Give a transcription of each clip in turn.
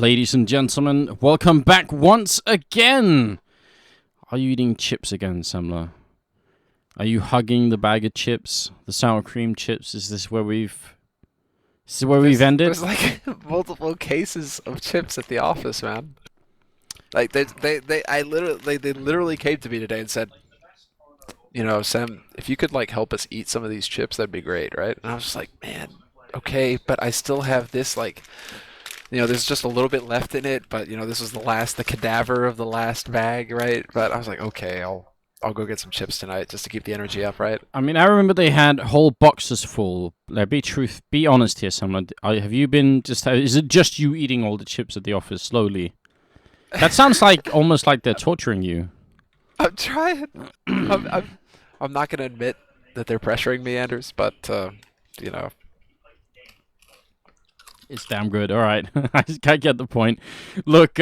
Ladies and gentlemen, welcome back once again. Are you eating chips again, Semler? Are you hugging the bag of chips, the sour cream chips? Is this where we've ended? There's like multiple cases of chips at the office, man. Like they literally came to me today and said, you know, Sam, if you could like help us eat some of these chips, that'd be great, right? And I was just like, man, okay, but I still have this like, you know, there's just a little bit left in it, but you know, this was the cadaver of the last bag, right? But I was like, okay, I'll go get some chips tonight just to keep the energy up, right? I mean, I remember they had whole boxes full. Like, be honest here, Semler. Have you been is it just you eating all the chips at the office slowly? That sounds like almost like they're torturing you. I'm trying. I'm not gonna admit that they're pressuring me, Anders, but you know. It's damn good. All right, I get the point. Look,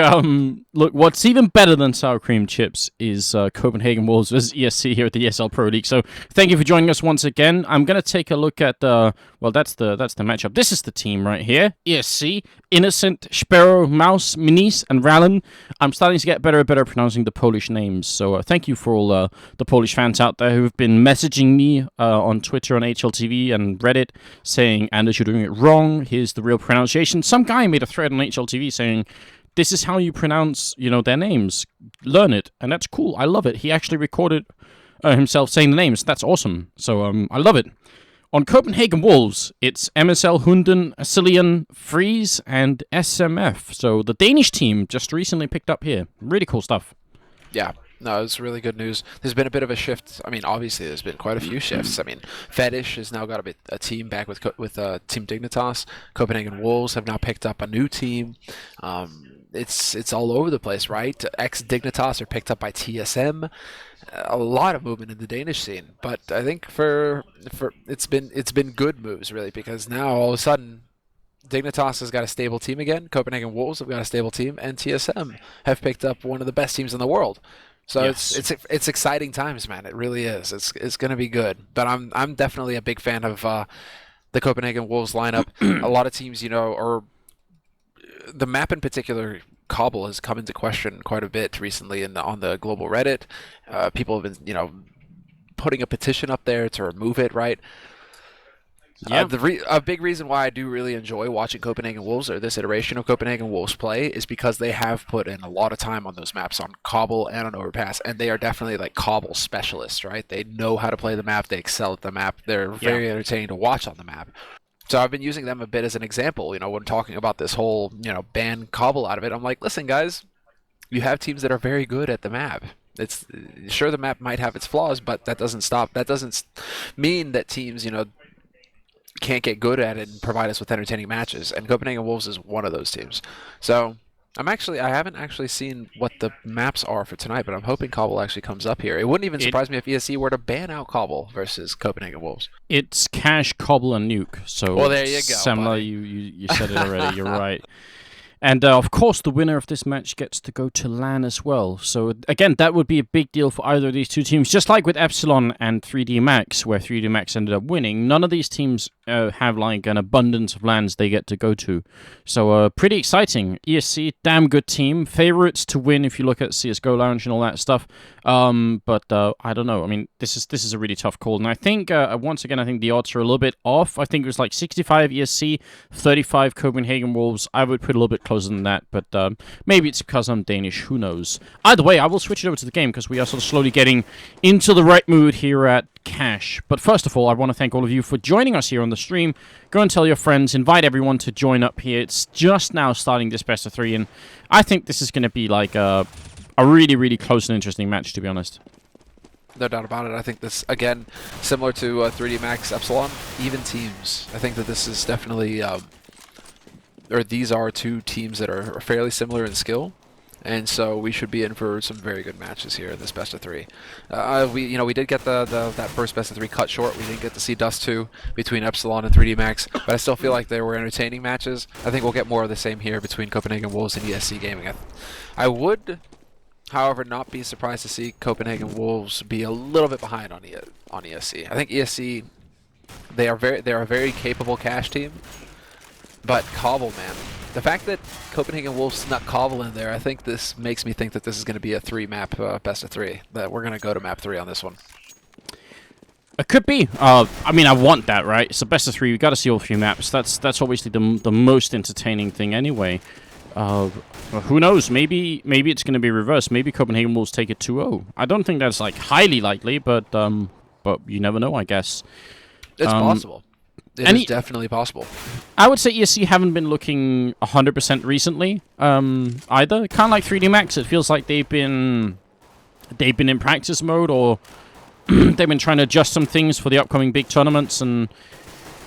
what's even better than sour cream chips is Copenhagen Wolves versus ESC here at the ESL Pro League. So, thank you for joining us once again. I'm gonna take a look at that's the matchup. This is the team right here: ESC, Innocent, Sparrow, Mouse, Minis, and Rallen. I'm starting to get better and better at pronouncing the Polish names. So, thank you for all the Polish fans out there who have been messaging me on Twitter, on HLTV, and Reddit, saying, "Anders, you're doing it wrong. Here's the real pronunciation." Some guy made a thread on HLTV saying, "This is how you pronounce, their names. Learn it," and that's cool. I love it. He actually recorded himself saying the names. That's awesome. So I love it. On Copenhagen Wolves, it's MSL Hunden, Cillian, Freeze, and SMF. So the Danish team just recently picked up here. Really cool stuff. Yeah. No, it's really good news. There's been a bit of a shift. I mean, obviously, there's been quite a few shifts. I mean, Fetish has now got a team back with Team Dignitas. Copenhagen Wolves have now picked up a new team. It's all over the place, right? Ex Dignitas are picked up by TSM. A lot of movement in the Danish scene, but I think for it's been good moves really, because now all of a sudden Dignitas has got a stable team again. Copenhagen Wolves have got a stable team, and TSM have picked up one of the best teams in the world. So yes. it's exciting times, man. It really is. It's going to be good. But I'm definitely a big fan of the Copenhagen Wolves lineup. A lot of teams, or the map in particular, Cobble, has come into question quite a bit recently on the global Reddit. People have been, putting a petition up there to remove it, right? Yeah. A big reason why I do really enjoy watching Copenhagen Wolves, or this iteration of Copenhagen Wolves play, is because they have put in a lot of time on those maps, on Cobble and on Overpass, and they are definitely like Cobble specialists, right? They know how to play the map, they excel at the map, they're very entertaining to watch on the map. So I've been using them a bit as an example, when talking about this whole, ban Cobble out of it. I'm like, listen guys, you have teams that are very good at the map. It's sure the map might have its flaws, but that doesn't mean that teams, can't get good at it and provide us with entertaining matches, and Copenhagen Wolves is one of those teams. So I haven't actually seen what the maps are for tonight, but I'm hoping Cobble actually comes up here. It wouldn't even surprise me if ESC were to ban out Cobble versus Copenhagen Wolves. It's Cash, Cobble, and Nuke. So well, there you go, Semler, you said it already. You're right. And, of course, the winner of this match gets to go to LAN as well. So, again, that would be a big deal for either of these two teams. Just like with Epsilon and 3D Max, where 3D Max ended up winning, none of these teams have, like, an abundance of LANs they get to go to. So, pretty exciting. ESC, damn good team. Favorites to win if you look at CSGO Lounge and all that stuff. But I don't know. I mean, this is a really tough call. And I think, once again, I think the odds are a little bit off. I think it was like 65 ESC, 35 Copenhagen Wolves. I would put a little bit closer than that, but maybe it's because I'm Danish. Who knows? Either way, I will switch it over to the game because we are sort of slowly getting into the right mood here at Cash. But first of all, I want to thank all of you for joining us here on the stream. Go and tell your friends, invite everyone to join up here. It's just now starting this best of 3, and I think this is going to be like a really, really close and interesting match, to be honest. No doubt about it. I think this, again, similar to 3D Max Epsilon, even teams. I think that this is definitely, or these are two teams that are fairly similar in skill, and so we should be in for some very good matches here in this best of 3. We did get that first best of 3 cut short. We didn't get to see Dust 2 between Epsilon and 3D Max, but I still feel like they were entertaining matches. I think we'll get more of the same here between Copenhagen Wolves and ESC Gaming. I would, however, not be surprised to see Copenhagen Wolves be a little bit behind on ESC. I think ESC, they're a very capable cash team, but Cobble, man, The fact that Copenhagen Wolves snuck Cobble in there, I think this makes me think that this is going to be a 3-map best of 3. That we're going to go to map 3 on this one. It could be. I mean, I want that, right? It's a best of 3. We got to see all 3 maps. That's obviously the most entertaining thing anyway. Who knows? Maybe it's going to be reversed. Maybe Copenhagen Wolves take it 2-0. I don't think that's like highly likely, but you never know, I guess. It's possible. It is definitely possible. I would say ESC haven't been looking 100% recently, either. Kind of like 3D Max. It feels like they've been in practice mode, or they've been trying to adjust some things for the upcoming big tournaments, and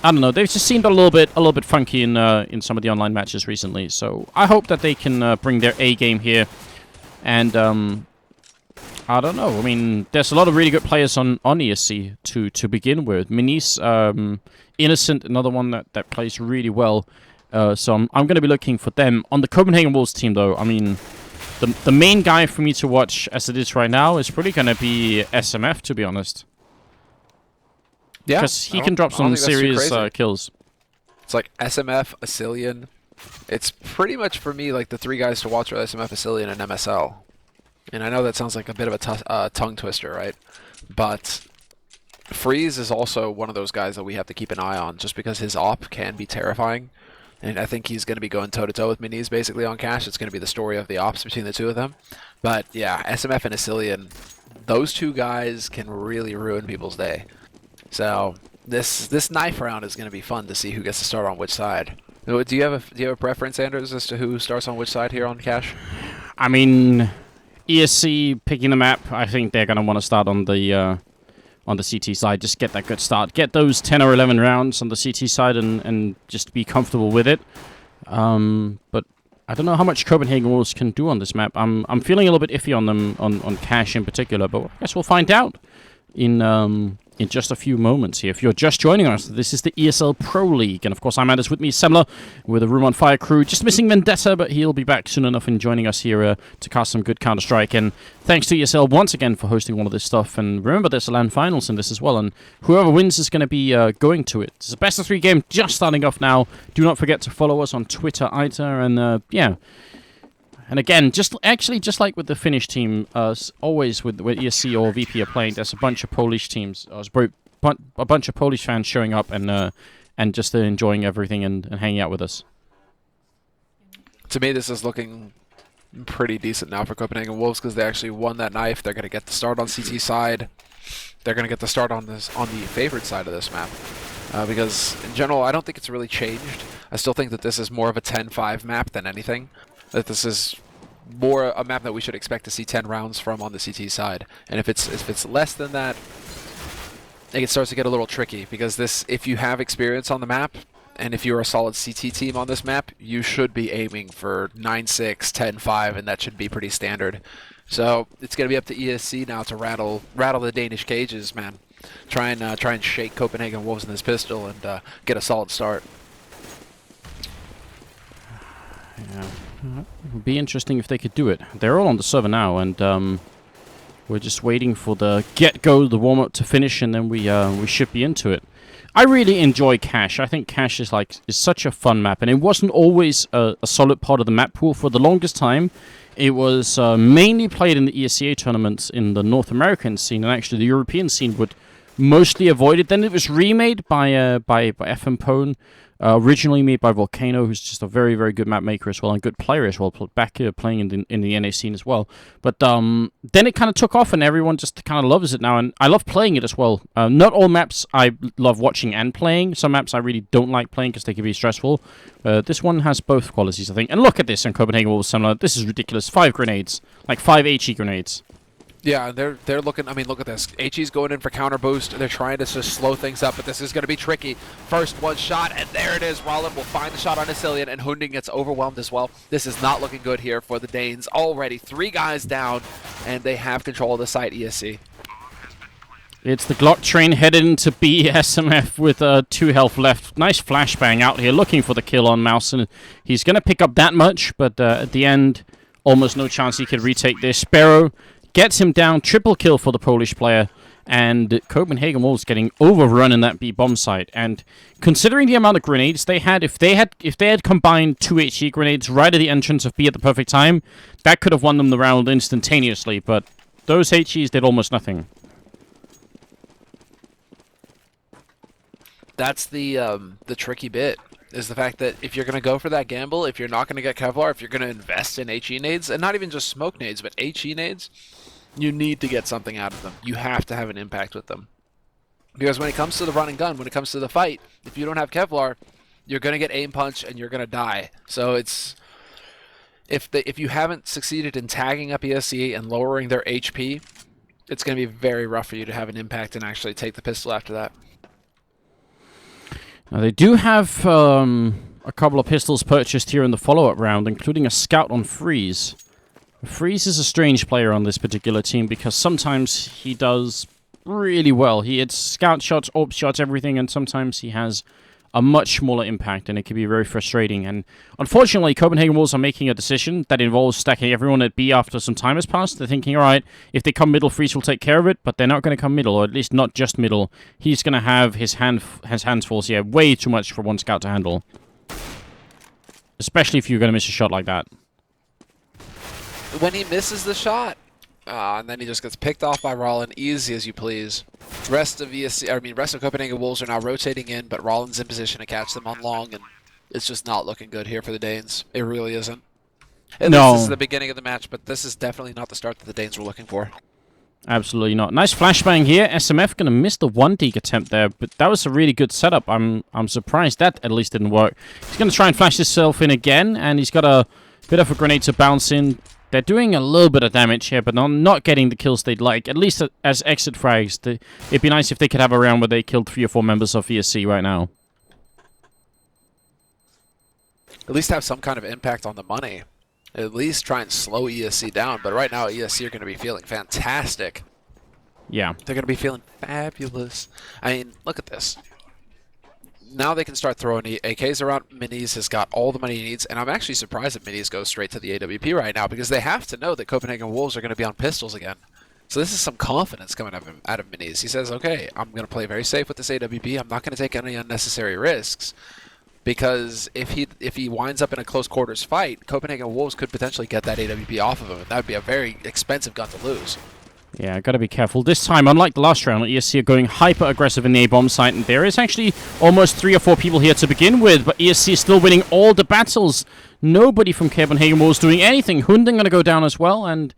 I don't know. They've just seemed a little bit funky in some of the online matches recently. So I hope that they can bring their A game here, and I don't know. I mean, there's a lot of really good players on ESC to begin with. Minis, Innocent, another one that plays really well. So I'm going to be looking for them. On the Copenhagen Wolves team, though, I mean, the main guy for me to watch as it is right now is probably going to be SMF, to be honest. Yeah. Because he can drop some serious kills. It's like SMF, Asilian. It's pretty much, for me, like the 3 guys to watch are SMF, Asilian, and MSL. And I know that sounds like a bit of a tongue twister, right? But Freeze is also one of those guys that we have to keep an eye on, just because his op can be terrifying. And I think he's going to be going toe-to-toe with Minis basically on Cash. It's going to be the story of the ops between the 2 of them. But yeah, SMF and Asilian, those 2 guys can really ruin people's day. So this knife round is going to be fun to see who gets to start on which side. Do you have a preference, Anders, as to who starts on which side here on Cash? I mean, ESC picking the map, I think they're going to want to start on the CT side. Just get that good start. Get those 10 or 11 rounds on the CT side and just be comfortable with it. But I don't know how much Copenhagen Wolves can do on this map. I'm feeling a little bit iffy on them, on Cash in particular, but I guess we'll find out in just a few moments here. If you're just joining us, this is the ESL Pro League, and of course I'm Anders, with me Semler, with a Room on Fire crew. Just missing Vendetta, but he'll be back soon enough and joining us here to cast some good Counter-Strike. And thanks to ESL once again for hosting all of this stuff. And remember, there's a LAN finals in this as well, and whoever wins is going to be going to it. It's a best of 3 game just starting off now. Do not forget to follow us on Twitter either, and yeah. And again, just like with the Finnish team, always with ESC or VP are playing, there's a bunch of Polish teams, a bunch of Polish fans showing up and just enjoying everything and hanging out with us. To me, this is looking pretty decent now for Copenhagen Wolves, because they actually won that knife. They're going to get the start on CT side. They're going to get the start on the favored side of this map. Because in general, I don't think it's really changed. I still think that this is more of a 10-5 map than anything. That this is more a map that we should expect to see 10 rounds from on the CT side. And if it's less than that, it starts to get a little tricky, because if you have experience on the map, and if you're a solid CT team on this map, you should be aiming for 9-6, 10-5, and that should be pretty standard. So it's going to be up to ESC now to rattle the Danish cages, man. Try and shake Copenhagen Wolves in this pistol and get a solid start. Yeah. It would be interesting if they could do it. They're all on the server now, and we're just waiting for the get-go, the warm-up to finish, and then we should be into it. I really enjoy Cash. I think Cash is such a fun map, and it wasn't always a solid part of the map pool for the longest time. It was mainly played in the ESCA tournaments in the North American scene, and actually the European scene would mostly avoid it. Then it was remade by FM Pone. Originally made by Volcano, who's just a very, very good map maker as well, and good player as well, back playing in the NA scene as well. But then it kind of took off, and everyone just kind of loves it now, and I love playing it as well. Not all maps I love watching and playing. Some maps I really don't like playing because they can be stressful. This one has both qualities, I think. And look at this in Copenhagen Wolves Similar. This is ridiculous. 5 grenades. Like 5 HE grenades. Yeah, they're looking. I mean, look at this. HE's going in for counter boost. They're trying to just slow things up, but this is going to be tricky. First one shot, and there it is. Rollin will find the shot on Asilian, and Hunding gets overwhelmed as well. This is not looking good here for the Danes. Already 3 guys down, and they have control of the site, ESC. It's the Glock train headed into B. SMF with 2 health left. Nice flashbang out here, looking for the kill on Mouse, and he's going to pick up that much, but at the end, almost no chance he could retake this. Sparrow gets him down, triple kill for the Polish player, and Copenhagen Wolves getting overrun in that B bomb site. And considering the amount of grenades they had, if they had combined 2 HE grenades right at the entrance of B at the perfect time, that could have won them the round instantaneously. But those HEs did almost nothing. That's the tricky bit, is the fact that if you're going to go for that gamble, if you're not going to get Kevlar, if you're going to invest in HE nades, and not even just smoke nades, but HE nades, you need to get something out of them. You have to have an impact with them. Because when it comes to the run and gun, when it comes to the fight, if you don't have Kevlar, you're going to get aim punch and you're going to die. So it's... If you haven't succeeded in tagging up ESC and lowering their HP, it's going to be very rough for you to have an impact and actually take the pistol after that. Now they do have a couple of pistols purchased here in the follow-up round, including a scout on Freeze. Freeze is a strange player on this particular team because sometimes he does really well. He hits scout shots, AWP shots, everything, and sometimes he has a much smaller impact, and it can be very frustrating. And unfortunately, Copenhagen Wolves are making a decision that involves stacking everyone at B after some time has passed. They're thinking, all right, if they come middle, Freeze will take care of it, but they're not going to come middle, or at least not just middle. He's going to have his hands full, so yeah, way too much for one scout to handle. Especially if you're going to miss a shot like that. When he misses the shot, and then he just gets picked off by Rollin, easy as you please. Rest of Copenhagen Wolves are now rotating in, but Rollin's in position to catch them on long, and it's just not looking good here for the Danes. It really isn't. At least this is the beginning of the match, but this is definitely not the start that the Danes were looking for. Absolutely not. Nice flashbang here. SMF going to miss the 1-deke attempt there, but that was a really good setup. I'm surprised that at least didn't work. He's going to try and flash himself in again, and he's got a bit of a grenade to bounce in. They're doing a little bit of damage here, but not getting the kills they'd like. At least as exit frags. It'd be nice if they could have a round where they killed 3 or 4 members of ESC right now. At least have some kind of impact on the money. At least try and slow ESC down. But right now, ESC are going to be feeling fantastic. Yeah. They're going to be feeling fabulous. I mean, look at this. Now they can start throwing AKs around. Minis has got all the money he needs, and I'm actually surprised that Minis goes straight to the AWP right now because they have to know that Copenhagen Wolves are going to be on pistols again. So this is some confidence coming out of Minis. He says, okay, I'm going to play very safe with this AWP. I'm not going to take any unnecessary risks because if he winds up in a close quarters fight, Copenhagen Wolves could potentially get that AWP off of him, and that would be a very expensive gun to lose. Yeah, gotta be careful. This time, unlike the last round, ESC are going hyper-aggressive in the A-bomb site, and there is actually almost 3 or 4 people here to begin with, but ESC is still winning all the battles. Nobody from Copenhagen Wolves doing anything. Hunden gonna go down as well, and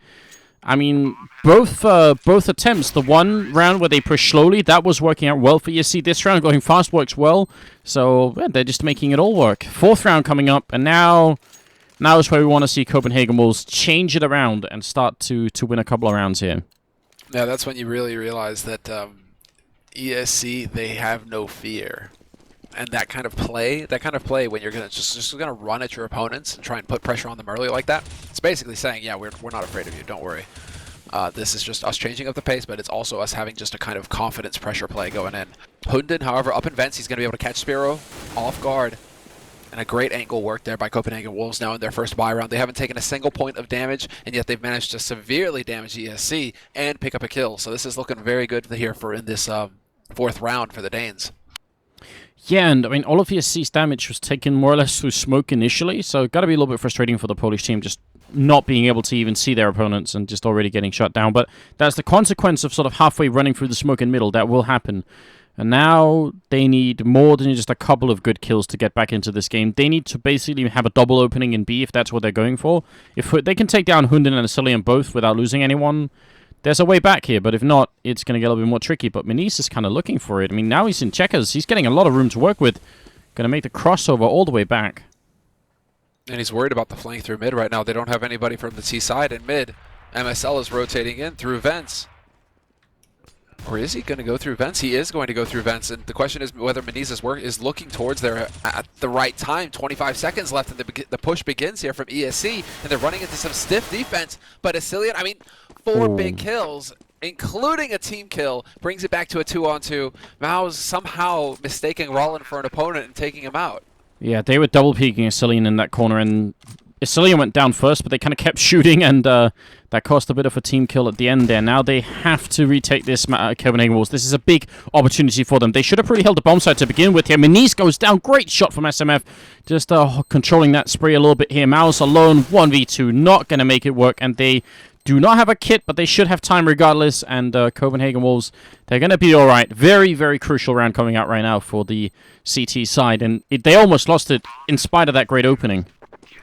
I mean, both attempts, the one round where they push slowly, that was working out well for ESC. This round going fast works well, so yeah, they're just making it all work. 4th round coming up, and now is where we want to see Copenhagen Wolves change it around and start to win a couple of rounds here. Yeah, that's when you really realize that ESC, they have no fear. And that kind of play when you're gonna just gonna run at your opponents and try and put pressure on them early like that, it's basically saying, yeah, we're not afraid of you, don't worry. This is just us changing up the pace, but it's also us having just a kind of confidence pressure play going in. Hunden, however, up in vents, he's gonna be able to catch Spiro off guard. And a great angle work there by Copenhagen Wolves now in their first buy round. They haven't taken a single point of damage, and yet they've managed to severely damage ESC and pick up a kill. So this is looking very good here in this 4th round for the Danes. Yeah, and I mean, all of ESC's damage was taken more or less through smoke initially, so it got to be a little bit frustrating for the Polish team just not being able to even see their opponents and just already getting shut down. But that's the consequence of sort of halfway running through the smoke in middle. That will happen. And now they need more than just a couple of good kills to get back into this game. They need to basically have a double opening in B if that's what they're going for. If they can take down Hunden and Asilian both without losing anyone, there's a way back here. But if not, it's going to get a little bit more tricky. But Minis is kind of looking for it. I mean, now he's in checkers. He's getting a lot of room to work with. Going to make the crossover all the way back. And he's worried about the flank through mid right now. They don't have anybody from the T side in mid. MSL is rotating in through vents. Or is he going to go through vents? He is going to go through vents, and the question is whether Meniz's work is looking towards there at the right time. 25 seconds left, and the push begins here from ESC, and they're running into some stiff defense. But Asilian, I mean, 4 big kills, including a team kill, brings it back to a 2-on-2. Mao's somehow mistaking Rollin for an opponent and taking him out. Yeah, they were double peeking Asilian in that corner, and Asilian went down first, but they kind of kept shooting, and that That cost a bit of a team kill at the end there. Now they have to retake this Copenhagen Wolves. This is a big opportunity for them. They should have pretty held the bomb site to begin with here. Meniz goes down. Great shot from SMF. Just controlling that spree a little bit here. Mouse alone, 1v2. Not going to make it work. And they do not have a kit, but they should have time regardless. And Copenhagen Wolves, they're going to be all right. Very, very crucial round coming out right now for the CT side. And they almost lost it in spite of that great opening.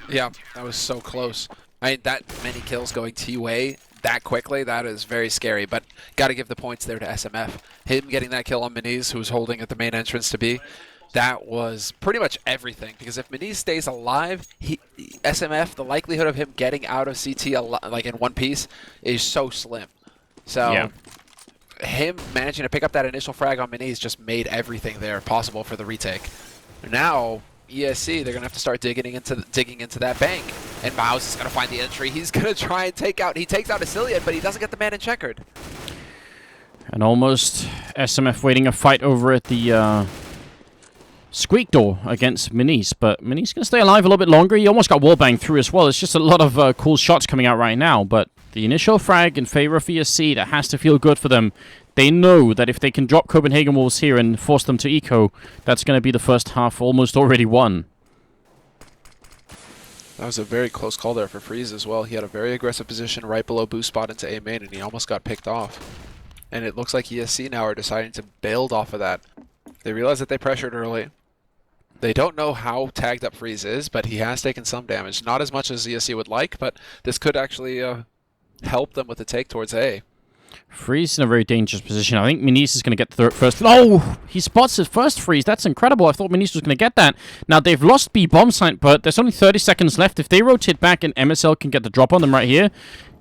Yeah, that was so close. I mean, that many kills going T-way that quickly, that is very scary. But got to give the points there to SMF. Him getting that kill on Meniz, who was holding at the main entrance to B, that was pretty much everything. Because if Meniz stays alive, SMF, the likelihood of him getting out of CT like in one piece is so slim. So yeah. Him managing to pick up that initial frag on Meniz just made everything there possible for the retake. Now ESC, they're gonna have to start digging into that bank, and Mouse is gonna find the entry. He's gonna try and take out. He takes out Asilian, but he doesn't get the man in checkered. And almost SMF waiting a fight over at the squeak door against Meniz, but Meniz gonna stay alive a little bit longer. He almost got wallbanged through as well. It's just a lot of cool shots coming out right now, but the initial frag in favor of ESC, that has to feel good for them. They know that if they can drop Copenhagen Wolves here and force them to eco, that's going to be the first half almost already won. That was a very close call there for Freeze as well. He had a very aggressive position right below boost spot into A main, and he almost got picked off. And it looks like ESC now are deciding to build off of that. They realize that they pressured early. They don't know how tagged up Freeze is, but he has taken some damage. Not as much as ESC would like, but this could actually help them with the take towards A. Freeze in a very dangerous position. I think Meniz is going to get the first. Oh, he spots his first freeze. That's incredible. I thought Meniz was going to get that. Now, they've lost B bomb site, but there's only 30 seconds left. If they rotate back and MSL can get the drop on them right here,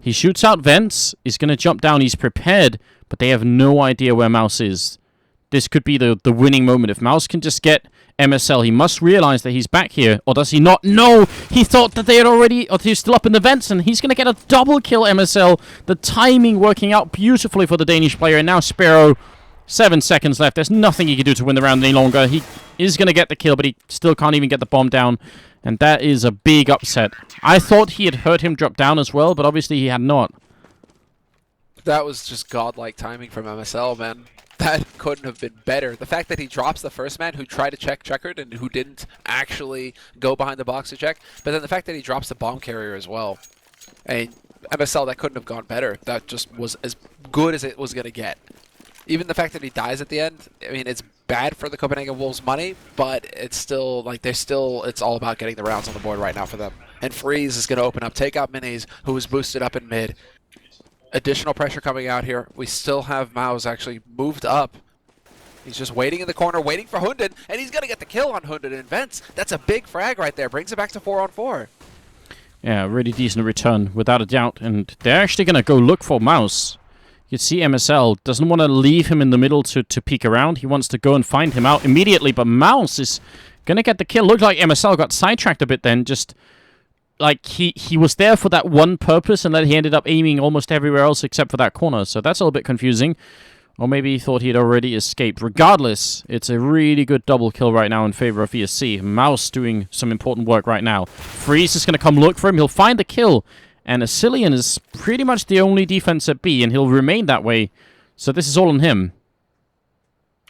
he shoots out vents. He's going to jump down. He's prepared, but they have no idea where Mouse is. This could be the winning moment. If Mouse can just get MSL, he must realize that he's back here. Or does he not? No! He thought that they had already... Or he's still up in the vents, and he's going to get a double kill MSL. The timing working out beautifully for the Danish player. And now Sparrow, 7 seconds left. There's nothing he can do to win the round any longer. He is going to get the kill, but he still can't even get the bomb down. And that is a big upset. I thought he had heard him drop down as well, but obviously he had not. That was just godlike timing from MSL, man. That couldn't have been better. The fact that he drops the first man who tried to check checkered and who didn't actually go behind the box to check, but then the fact that he drops the bomb carrier as well. And MSL, that couldn't have gone better. That just was as good as it was going to get. Even the fact that he dies at the end, I mean, it's bad for the Copenhagen Wolves money, but it's still, like, it's all about getting the rounds on the board right now for them. And Freeze is going to open up, take out Meniz, who was boosted up in mid. Additional pressure coming out here. We still have Maus actually moved up. He's just waiting in the corner, waiting for Hunden, and he's going to get the kill on Hunden in vents. That's a big frag right there. Brings it back to 4-on-4. Yeah, really decent return, without a doubt. And they're actually going to go look for Mouse. You see MSL doesn't want to leave him in the middle to peek around. He wants to go and find him out immediately, but Mouse is going to get the kill. Looked like MSL got sidetracked a bit then, just... Like, he was there for that one purpose, and then he ended up aiming almost everywhere else except for that corner. So that's a little bit confusing. Or maybe he thought he had already escaped. Regardless, it's a really good double kill right now in favor of ESC. Mouse doing some important work right now. Freeze is going to come look for him. He'll find the kill. And Asilian is pretty much the only defense at B, and he'll remain that way. So this is all on him.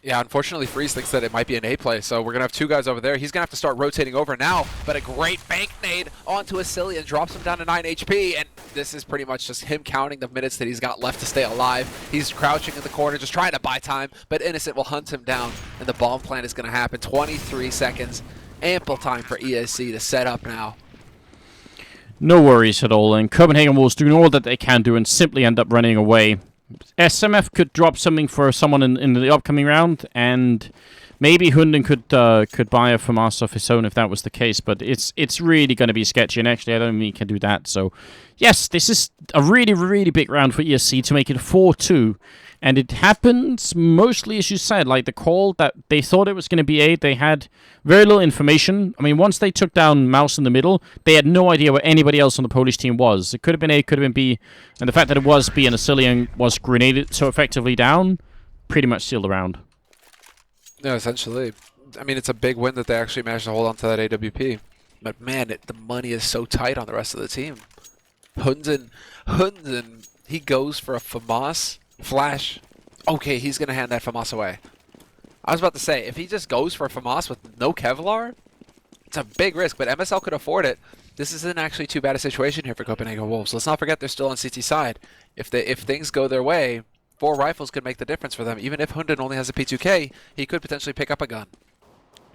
Yeah, unfortunately, Freeze thinks that it might be an A play, so we're going to have two guys over there. He's going to have to start rotating over now, but a great bank nade onto Asilian drops him down to 9 HP, and this is pretty much just him counting the minutes that he's got left to stay alive. He's crouching in the corner, just trying to buy time, but Innocent will hunt him down, and the bomb plant is going to happen. 23 seconds, ample time for ESC to set up now. No worries at all, and Copenhagen Wolves doing all that they can do and simply end up running away. SMF could drop something for someone in the upcoming round, and maybe Hunden could buy a FAMAS of his own if that was the case, but it's really going to be sketchy, and actually I don't think he can do that. So, yes, this is a really, really big round for ESC to make it 4-2, and it happens mostly, as you said, like the call that they thought it was going to be A, they had very little information. I mean, once they took down Mouse in the middle, they had no idea where anybody else on the Polish team was. It could have been A, could have been B, and the fact that it was B and Asilian was grenaded so effectively down, pretty much sealed the round. Yeah, essentially. I mean, it's a big win that they actually managed to hold on to that AWP. But man, the money is so tight on the rest of the team. Hunden, he goes for a FAMAS flash. Okay, he's going to hand that FAMAS away. I was about to say, if he just goes for a FAMAS with no Kevlar, it's a big risk, but MSL could afford it. This isn't actually too bad a situation here for Copenhagen Wolves. Let's not forget they're still on CT side. If things go their way, 4 rifles could make the difference for them. Even if Hunden only has a P2K, he could potentially pick up a gun.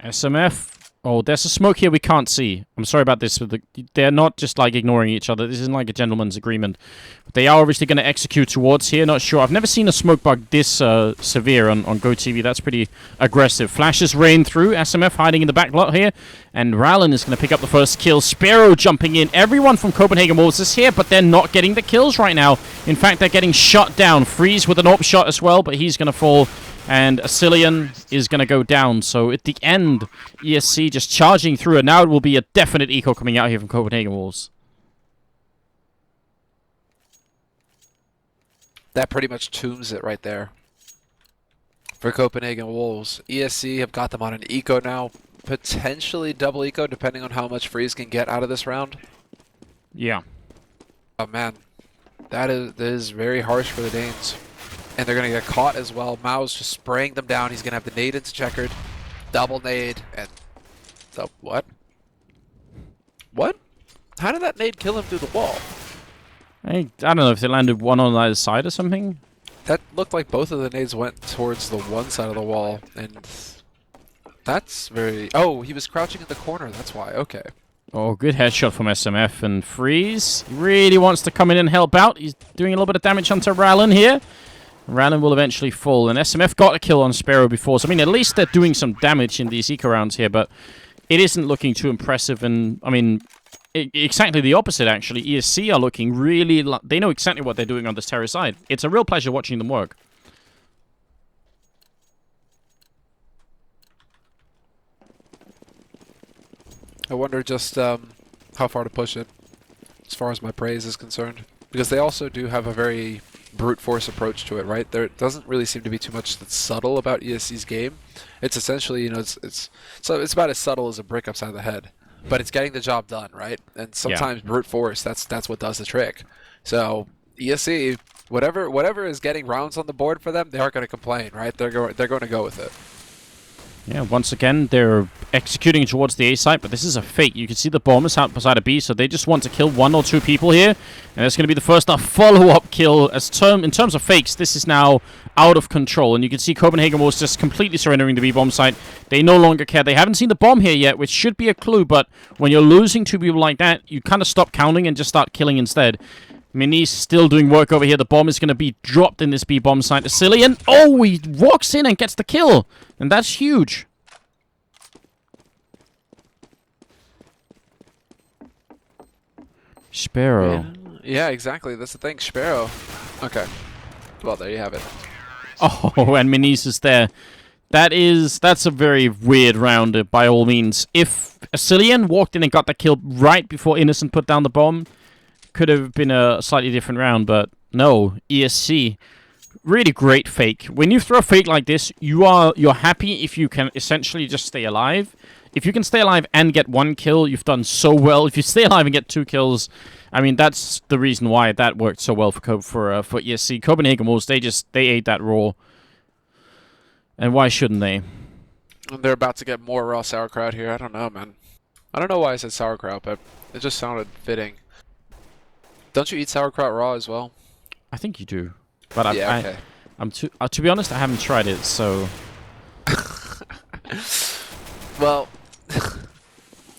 SMF. Oh, there's a smoke here we can't see. I'm sorry about this. But they're not just like ignoring each other. This isn't like a gentleman's agreement. But they are obviously going to execute towards here. Not sure. I've never seen a smoke bug this severe on GoTV. That's pretty aggressive. Flashes rain through. SMF hiding in the back lot here. And Rallen is going to pick up the first kill. Sparrow jumping in. Everyone from Copenhagen Wolves is here, but they're not getting the kills right now. In fact, they're getting shot down. Freeze with an AWP shot as well, but he's going to fall. And Asilian is going to go down. So at the end, ESC just charging through. And now it will be a definite eco coming out here from Copenhagen Wolves. That pretty much tombs it right there for Copenhagen Wolves. ESC have got them on an eco now. Potentially double eco, depending on how much Freeze can get out of this round. Yeah. Oh, man. That is very harsh for the Danes. And they're going to get caught as well. Mao's just spraying them down. He's going to have the nade into checkered. Double nade. And... so, what? What? How did that nade kill him through the wall? I don't know if they landed one on either side or something. That looked like both of the nades went towards the one side of the wall. And that's very... oh, he was crouching in the corner. That's why. Okay. Oh, good headshot from SMF. And Freeze really wants to come in and help out. He's doing a little bit of damage onto Rallen here. Rallen will eventually fall, and SMF got a kill on Sparrow before, so I mean, at least they're doing some damage in these eco rounds here, but it isn't looking too impressive, and, I mean, exactly the opposite, actually. ESC are looking really... they know exactly what they're doing on this terror side. It's a real pleasure watching them work. I wonder just how far to push it, as far as my praise is concerned. Because they also do have a very... brute force approach to it, right? There doesn't really seem to be too much that's subtle about ESC's game. It's essentially, you know, it's about as subtle as a brick upside the head, but it's getting the job done, right? And sometimes brute force, that's what does the trick. So ESC, whatever is getting rounds on the board for them, they aren't going to complain, right? They're going to go with it. Yeah, once again, they're executing towards the A site, but this is a fake. You can see the bomb is out beside a B, so they just want to kill 1 or 2 people here. And it's going to be the first follow-up kill. In terms of fakes, this is now out of control. And you can see Copenhagen was just completely surrendering the B-bomb site. They no longer care. They haven't seen the bomb here yet, which should be a clue, but when you're losing 2 people like that, you kind of stop counting and just start killing instead. Minis still doing work over here. The bomb is going to be dropped in this B-bomb site. Asilian, oh, he walks in and gets the kill. And that's huge. Sparrow. Yeah, exactly. That's the thing. Sparrow. Okay. Well, there you have it. Oh, and Minis is there. That's a very weird round, by all means. If Asilian walked in and got the kill right before Innocent put down the bomb, could have been a slightly different round, but no. ESC, really great fake. When you throw a fake like this, you're happy if you can essentially just stay alive. If you can stay alive and get 1 kill, you've done so well. If you stay alive and get 2 kills, I mean, that's the reason why that worked so well for ESC. Copenhagen Wolves, they ate that raw. And why shouldn't they? And they're about to get more raw sauerkraut here. I don't know, man. I don't know why I said sauerkraut, but it just sounded fitting. Don't you eat sauerkraut raw as well? I think you do. But yeah, okay. To be honest, I haven't tried it, so... Well,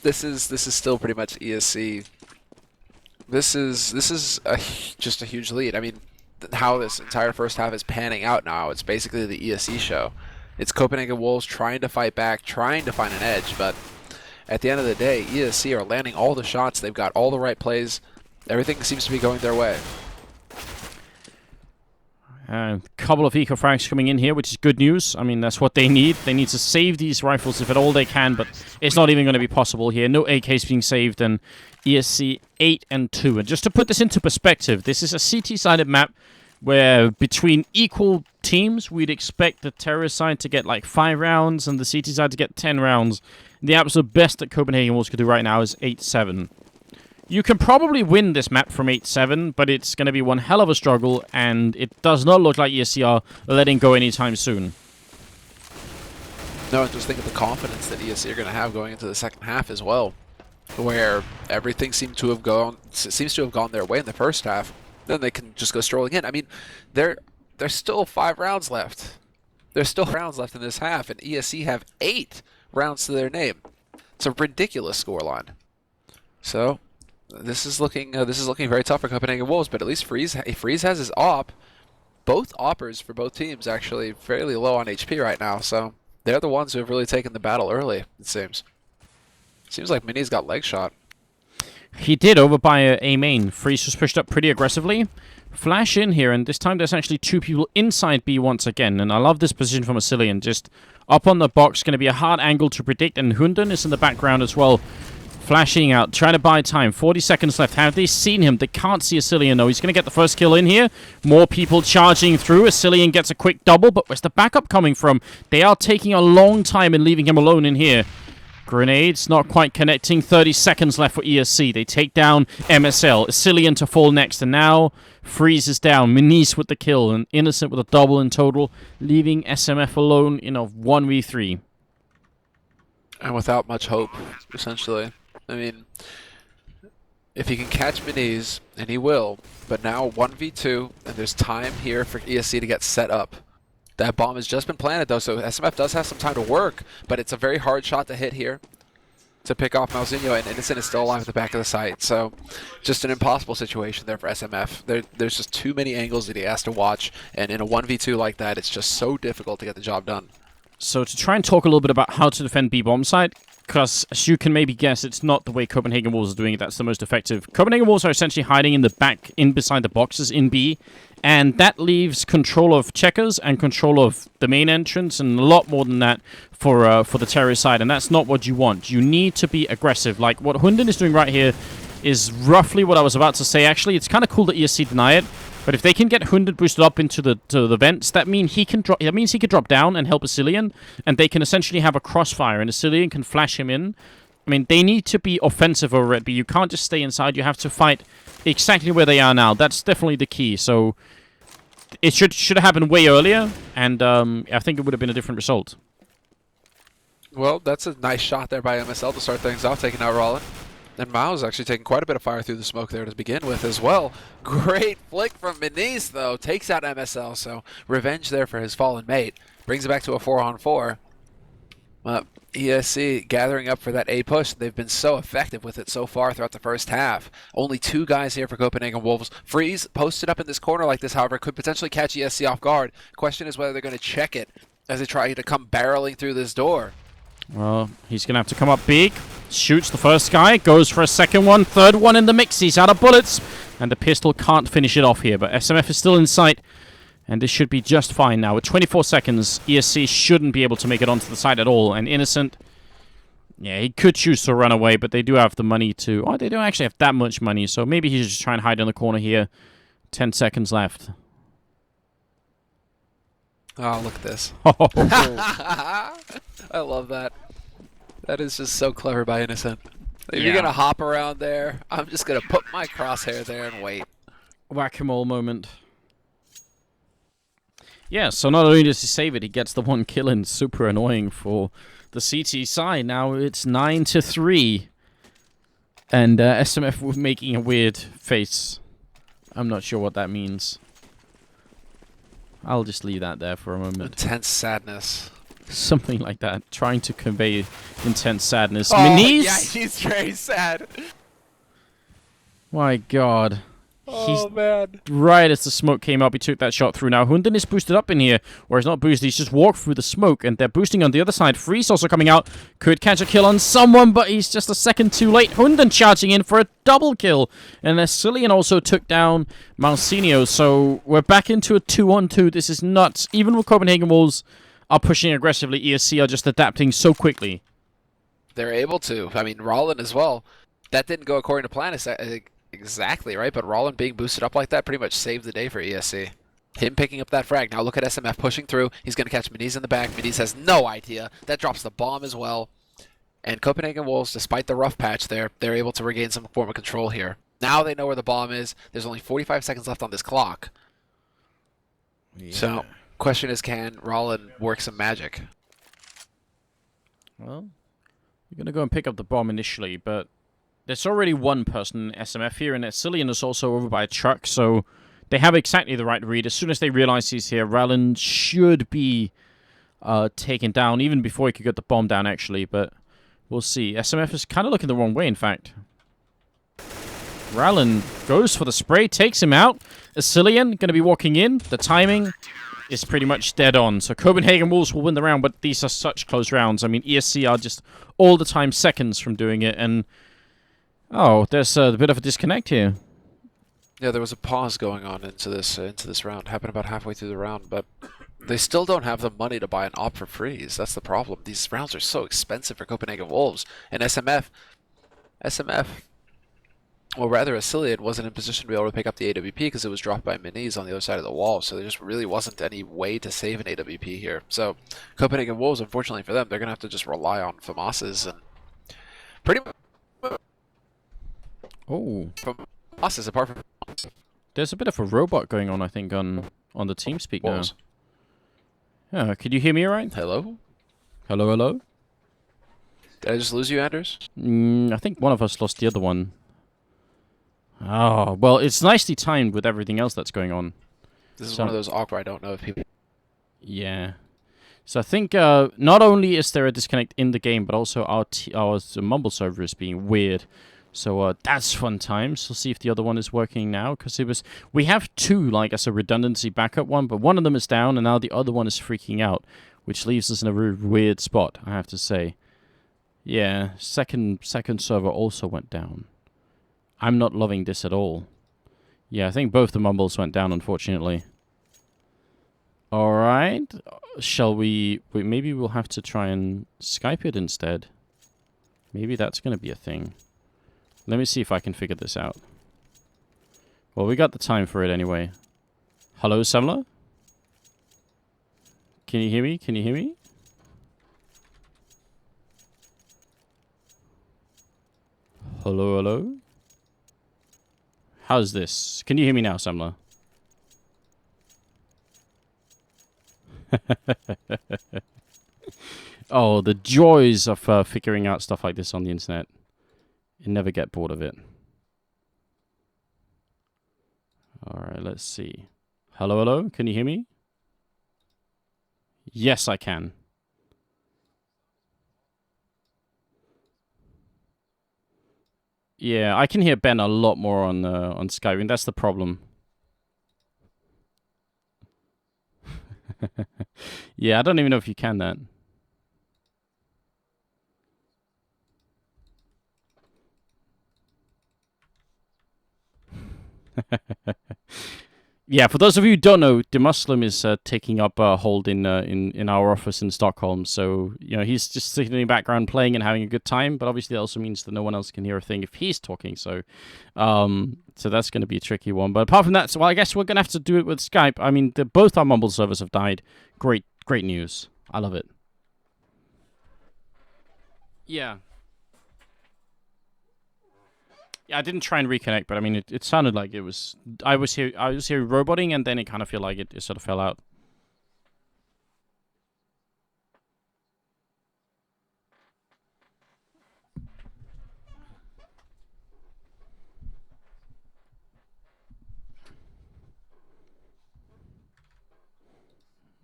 this is still pretty much ESC. This is just a huge lead. I mean, how this entire first half is panning out now, it's basically the ESC show. It's Copenhagen Wolves trying to fight back, trying to find an edge, but at the end of the day, ESC are landing all the shots. They've got all the right plays. Everything seems to be going their way. A couple of eco frags coming in here, which is good news. I mean, that's what they need. They need to save these rifles if at all they can, but it's not even going to be possible here. No AKs being saved, and ESC 8 and 2. And just to put this into perspective, this is a CT-sided map where between equal teams, we'd expect the terrorist side to get like 5 rounds and the CT side to get 10 rounds. The absolute best that Copenhagen Wolves could do right now is 8-7. You can probably win this map from 8-7, but it's going to be one hell of a struggle, and it does not look like ESC are letting go anytime soon. No, just think of the confidence that ESC are going to have going into the second half as well, where everything seems to have gone their way in the first half. Then they can just go strolling in. I mean, there's still 5 rounds left. There's still rounds left in this half, and ESC have 8 rounds to their name. It's a ridiculous scoreline. So this is looking very tough for Copenhagen Wolves, but at least Freeze has his op. Both oppers for both teams actually fairly low on HP right now, so they're the ones who have really taken the battle early, it seems. Seems like Mini's got leg shot. He did over by A main. Freeze was pushed up pretty aggressively. Flash in here, and this time there's actually 2 people inside B once again, and I love this position from Asilian. Just up on the box, going to be a hard angle to predict, and Hunden is in the background as well. Flashing out, trying to buy time. 40 seconds left. Have they seen him? They can't see Asilian, though. He's going to get the first kill in here. More people charging through. Asilian gets a quick double, but where's the backup coming from? They are taking a long time and leaving him alone in here. Grenades not quite connecting. 30 seconds left for ESC. They take down MSL. Asilian to fall next, and now Freeze is down. Minis with the kill, and Innocent with a double in total, leaving SMF alone in a 1v3. And without much hope, essentially. I mean, if he can catch Minis, and he will, but now 1v2, and there's time here for ESC to get set up. That bomb has just been planted, though, so SMF does have some time to work, but it's a very hard shot to hit here to pick off Malzinho, and Innocent is still alive at the back of the site, so just an impossible situation there for SMF. There's just too many angles that he has to watch, and in a 1v2 like that, it's just so difficult to get the job done. So to try and talk a little bit about how to defend B bomb site, because as you can maybe guess, it's not the way Copenhagen Wolves are doing it that's the most effective. Copenhagen Wolves are essentially hiding in the back, in beside the boxes in B, and that leaves control of checkers and control of the main entrance, and a lot more than that for the terrorist side, and that's not what you want. You need to be aggressive. Like what Hunden is doing right here is roughly what I was about to say. Actually, it's kind of cool that ESC deny it. But if they can get Hunden boosted up into the vents, that means he can drop down and help Asilian, and they can essentially have a crossfire, and Asilian can flash him in. I mean, they need to be offensive over it, but you can't just stay inside. You have to fight exactly where they are now. That's definitely the key. So it should have happened way earlier, and I think it would have been a different result. Well, that's a nice shot there by MSL to start things off, taking out Rollin. And Mao's actually taking quite a bit of fire through the smoke there to begin with as well. Great flick from Minis, though. Takes out MSL, so revenge there for his fallen mate. Brings it back to a 4-on-4. ESC gathering up for that A push. They've been so effective with it so far throughout the first half. Only 2 guys here for Copenhagen Wolves. Freeze posted up in this corner like this, however, could potentially catch ESC off guard. Question is whether they're going to check it as they try to come barreling through this door. Well, he's going to have to come up big. Shoots the first guy. Goes for a second one. Third one in the mix. He's out of bullets. And the pistol can't finish it off here. But SMF is still in sight. And this should be just fine now. With 24 seconds, ESC shouldn't be able to make it onto the site at all. And Innocent, yeah, he could choose to run away. But they do have the money to... Oh, they don't actually have that much money. So maybe he's just trying to hide in the corner here. 10 seconds left. Oh, look at this. I love that. That is just so clever by Innocent. If you're going to hop around there, I'm just going to put my crosshair there and wait. Whack-a-mole moment. Yeah, so not only does he save it, he gets the 1 kill in. Super annoying for the CT side. Now it's 9-3. And SMF was making a weird face. I'm not sure what that means. I'll just leave that there for a moment. Intense sadness. Something like that. Trying to convey intense sadness. Oh, Minis? yeah, he's very sad. My God. Oh, man. Right as the smoke came up, he took that shot through. Now, Hunden is boosted up in here. Or he's not boosted, he's just walked through the smoke. And they're boosting on the other side. Freeze also coming out. Could catch a kill on someone, but he's just a second too late. Hunden charging in for a double kill. And Asilian also took down Malzinho. So we're back into a 2-on-2. This is nuts. Even with Copenhagen Wolves are pushing aggressively, ESC are just adapting so quickly. They're able to. I mean, Rollin as well. That didn't go according to plan exactly, right? But Rollin being boosted up like that pretty much saved the day for ESC. Him picking up that frag. Now look at SMF pushing through. He's going to catch Minis in the back. Minis has no idea. That drops the bomb as well. And Copenhagen Wolves, despite the rough patch there, they're able to regain some form of control here. Now they know where the bomb is. There's only 45 seconds left on this clock. Yeah. So, question is, can Rollin work some magic? Well, you're going to go and pick up the bomb initially, but there's already one person in SMF here, and Cillian is also over by a truck, so they have exactly the right read. As soon as they realize he's here, Rallen should be taken down, even before he could get the bomb down, actually, but we'll see. SMF is kind of looking the wrong way, in fact. Rallen goes for the spray, takes him out. Cillian going to be walking in. The timing is pretty much dead on. So Copenhagen Wolves will win the round, but these are such close rounds. I mean, ESC are just all the time seconds from doing it, and oh, there's a bit of a disconnect here. Yeah, there was a pause going on into this round. Happened about halfway through the round, but they still don't have the money to buy an op for freeze. That's the problem. These rounds are so expensive for Copenhagen Wolves. And SMF, or rather Cillian, wasn't in position to be able to pick up the AWP because it was dropped by Minis on the other side of the wall. So there just really wasn't any way to save an AWP here. So Copenhagen Wolves, unfortunately for them, they're going to have to just rely on FAMAS's and pretty much. Oh. FAMAS's apart from. There's a bit of a robot going on, I think, on the TeamSpeak now. Wolves. Yeah, could you hear me all right? Hello? Hello, hello? Did I just lose you, Anders? I think one of us lost the other one. Oh, well, it's nicely timed with everything else that's going on. This is one of those awkward, I don't know if people. Yeah. So I think not only is there a disconnect in the game, but also our Mumble server is being weird. So that's fun times. We'll see if the other one is working now, because we have two, like, as a redundancy backup one, but one of them is down, and now the other one is freaking out, which leaves us in a very weird spot, I have to say. Yeah, second server also went down. I'm not loving this at all. Yeah, I think both the Mumbles went down, unfortunately. Alright. Shall we... Maybe we'll have to try and Skype it instead. Maybe that's going to be a thing. Let me see if I can figure this out. Well, we got the time for it anyway. Hello, Semler? Can you hear me? Can you hear me? Hello, hello? How's this? Can you hear me now, Semler? Oh, the joys of figuring out stuff like this on the internet. You never get bored of it. Alright, let's see. Hello, hello? Can you hear me? Yes, I can. Yeah, I can hear Ben a lot more on Skype, and that's the problem. Yeah, I don't even know if you can that. Yeah, for those of you who don't know, the Muslim is taking up a hold in our office in Stockholm. So, you know, he's just sitting in the background playing and having a good time. But obviously, that also means that no one else can hear a thing if he's talking. So, so that's going to be a tricky one. But apart from that, so I guess we're going to have to do it with Skype. I mean, both our Mumble servers have died. Great news. I love it. Yeah. Yeah, I didn't try and reconnect, but I mean, it sounded like it was. I was here roboting, and then it kind of felt like it sort of fell out.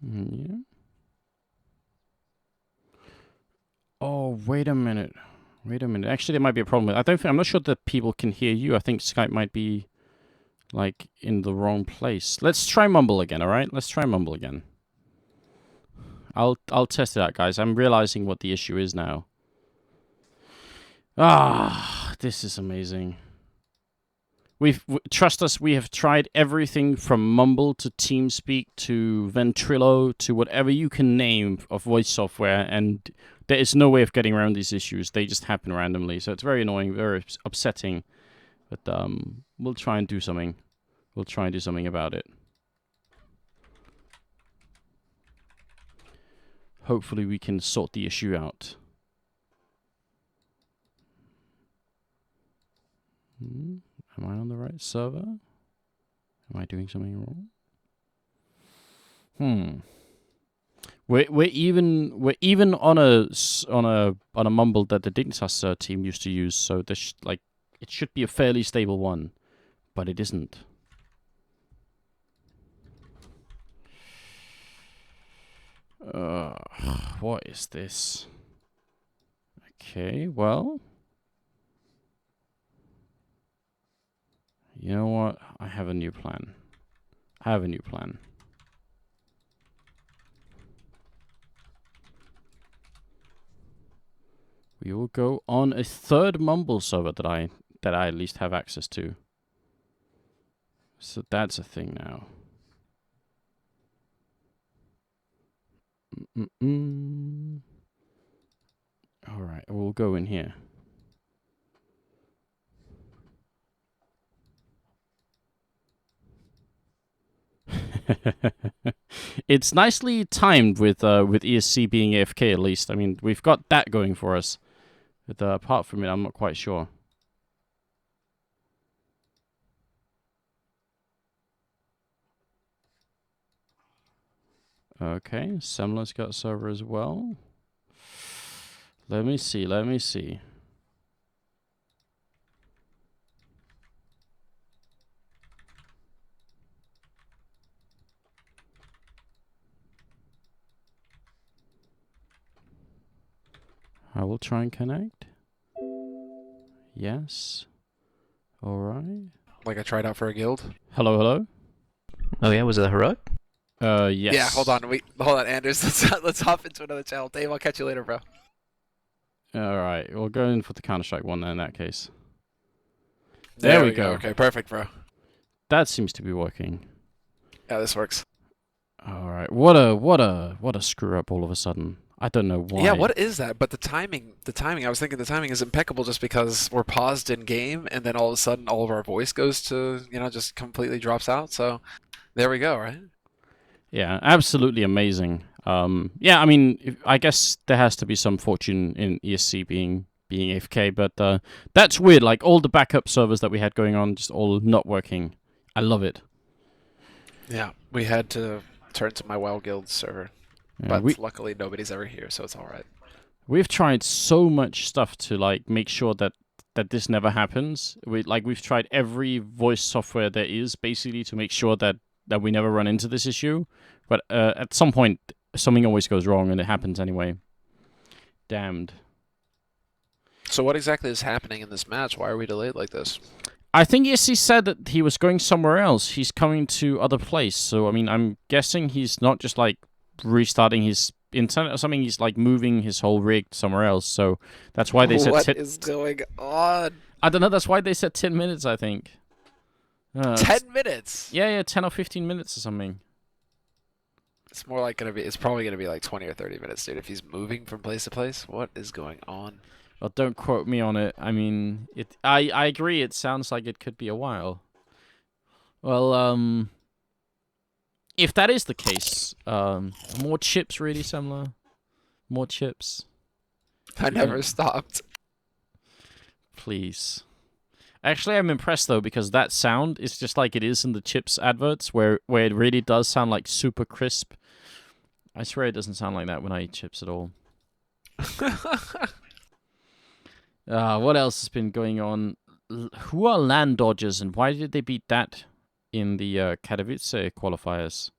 Yeah. Oh, wait a minute. Wait a minute. Actually, there might be a problem. I'm not sure that people can hear you. I think Skype might be, like, in the wrong place. Let's try Mumble again, all right? Let's try Mumble again. I'll test it out, guys. I'm realizing what the issue is now. Ah, this is amazing. Trust us, we have tried everything from Mumble to TeamSpeak to Ventrilo to whatever you can name of voice software, and there is no way of getting around these issues. They just happen randomly, so it's very annoying, very upsetting. But we'll try and do something. We'll try and do something about it. Hopefully we can sort the issue out. Am I on the right server? Am I doing something wrong? We're even on a mumble that the Dignitas team used to use, so this it should be a fairly stable one, but it isn't. What is this? Okay, well, you know what? I have a new plan. We will go on a third mumble server that I at least have access to. So that's a thing now. All right, we'll go in here. It's nicely timed with ESC being AFK at least. I mean, we've got that going for us. But apart from it, I'm not quite sure. Okay, Semler's got server as well. Let me see. I will try and connect. Yes. All right. Like I tried out for a guild. Hello. Oh yeah, was it a heroic? Yes. Yeah, hold on, Anders. Let's hop into another channel. Dave, I'll catch you later, bro. All right, we'll go in for the Counter-Strike one then in that case. There we go. Okay, perfect, bro. That seems to be working. Yeah, this works. All right. What a screw up all of a sudden. I don't know why. Yeah, what is that? But the timing, I was thinking the timing is impeccable just because we're paused in game and then all of a sudden all of our voice goes to, just completely drops out. So there we go, right? Yeah, absolutely amazing. Yeah, I mean, I guess there has to be some fortune in ESC being AFK, but that's weird. Like all the backup servers that we had going on, just all not working. I love it. Yeah, we had to turn to my WoW Guild server, Yeah, but luckily nobody's ever here, so it's all right. We've tried so much stuff to like make sure that this never happens. We've tried every voice software there is basically to make sure that we never run into this issue. But at some point, something always goes wrong, and it happens anyway. Damned. So what exactly is happening in this match? Why are we delayed like this? I think ESC said that he was going somewhere else. He's coming to other place. So, I mean, I'm guessing he's not just, like, restarting his internet or something. He's, like, moving his whole rig somewhere else. So that's why they said... What is going on? I don't know. That's why they said 10 minutes, I think. 10 minutes? Yeah, 10 or 15 minutes or something. It's more like it's probably gonna be like 20 or 30 minutes, dude. If he's moving from place to place, what is going on? Well, don't quote me on it. I mean, I agree. It sounds like it could be a while. Well, if that is the case, more chips, really, Semler. More chips. I never stopped. Please. Actually, I'm impressed though because that sound is just like it is in the chips adverts, where it really does sound like super crisp. I swear it doesn't sound like that when I eat chips at all. What else has been going on? Who are Land Dodgers and why did they beat that in the Katowice qualifiers?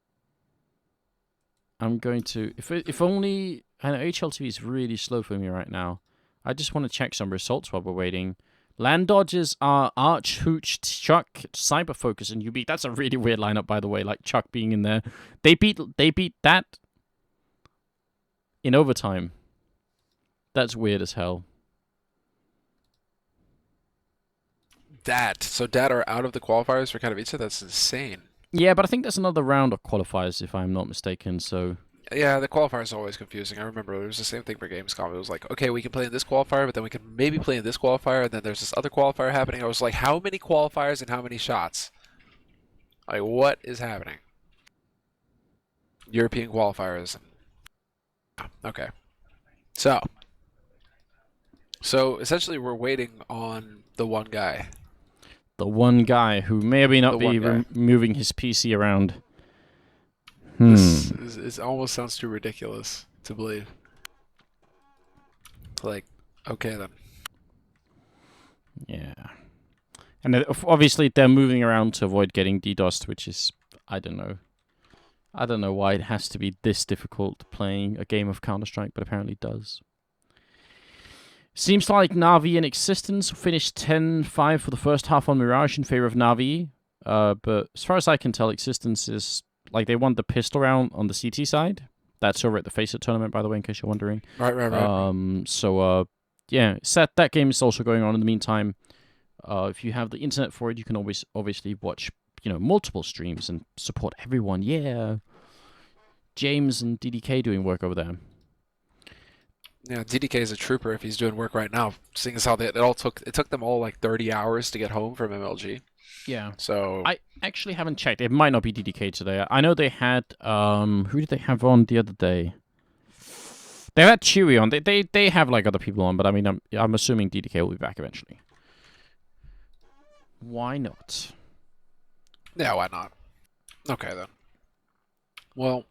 I'm going to... If only... I know HLTV is really slow for me right now. I just want to check some results while we're waiting. Land Dodgers are Arch, Hooch, Chuck, Cyber Focus, and UB. That's a really weird lineup, by the way, like Chuck being in there. They beat that in overtime. That's weird as hell. So Dat are out of the qualifiers for Katowice? That's insane. Yeah, but I think there's another round of qualifiers, if I'm not mistaken, so... Yeah, the qualifiers is always confusing. I remember it was the same thing for Gamescom. It was like, okay, we can play in this qualifier, but then we can maybe play in this qualifier, and then there's this other qualifier happening. I was like, how many qualifiers and how many shots? Like, what is happening? European qualifiers. Okay. So essentially we're waiting on the one guy. The one guy who may or may not The be one guy. moving his PC around. This it almost sounds too ridiculous to believe. Like, okay then. Yeah. And obviously they're moving around to avoid getting DDoSed, which is, I don't know. I don't know why it has to be this difficult playing a game of Counter-Strike, but apparently it does. Seems like Na'Vi and Existence finished 10-5 for the first half on Mirage in favor of Na'Vi. But as far as I can tell, Existence is, like, they won the pistol round on the CT side. That's over at the Faceit tournament, by the way, in case you're wondering. Right. So, yeah, that game is also going on in the meantime. If you have the internet for it, you can always obviously watch, multiple streams and support everyone. Yeah. James and DDK doing work over there. Yeah, DDK is a trooper if he's doing work right now. Seeing as how it took them all like 30 hours to get home from MLG. Yeah. So I actually haven't checked. It might not be DDK today. I know they had who did they have on the other day? They had Chewy on. They have like other people on, but I mean I'm assuming DDK will be back eventually. Why not? yeah, why not? Okay then. Well,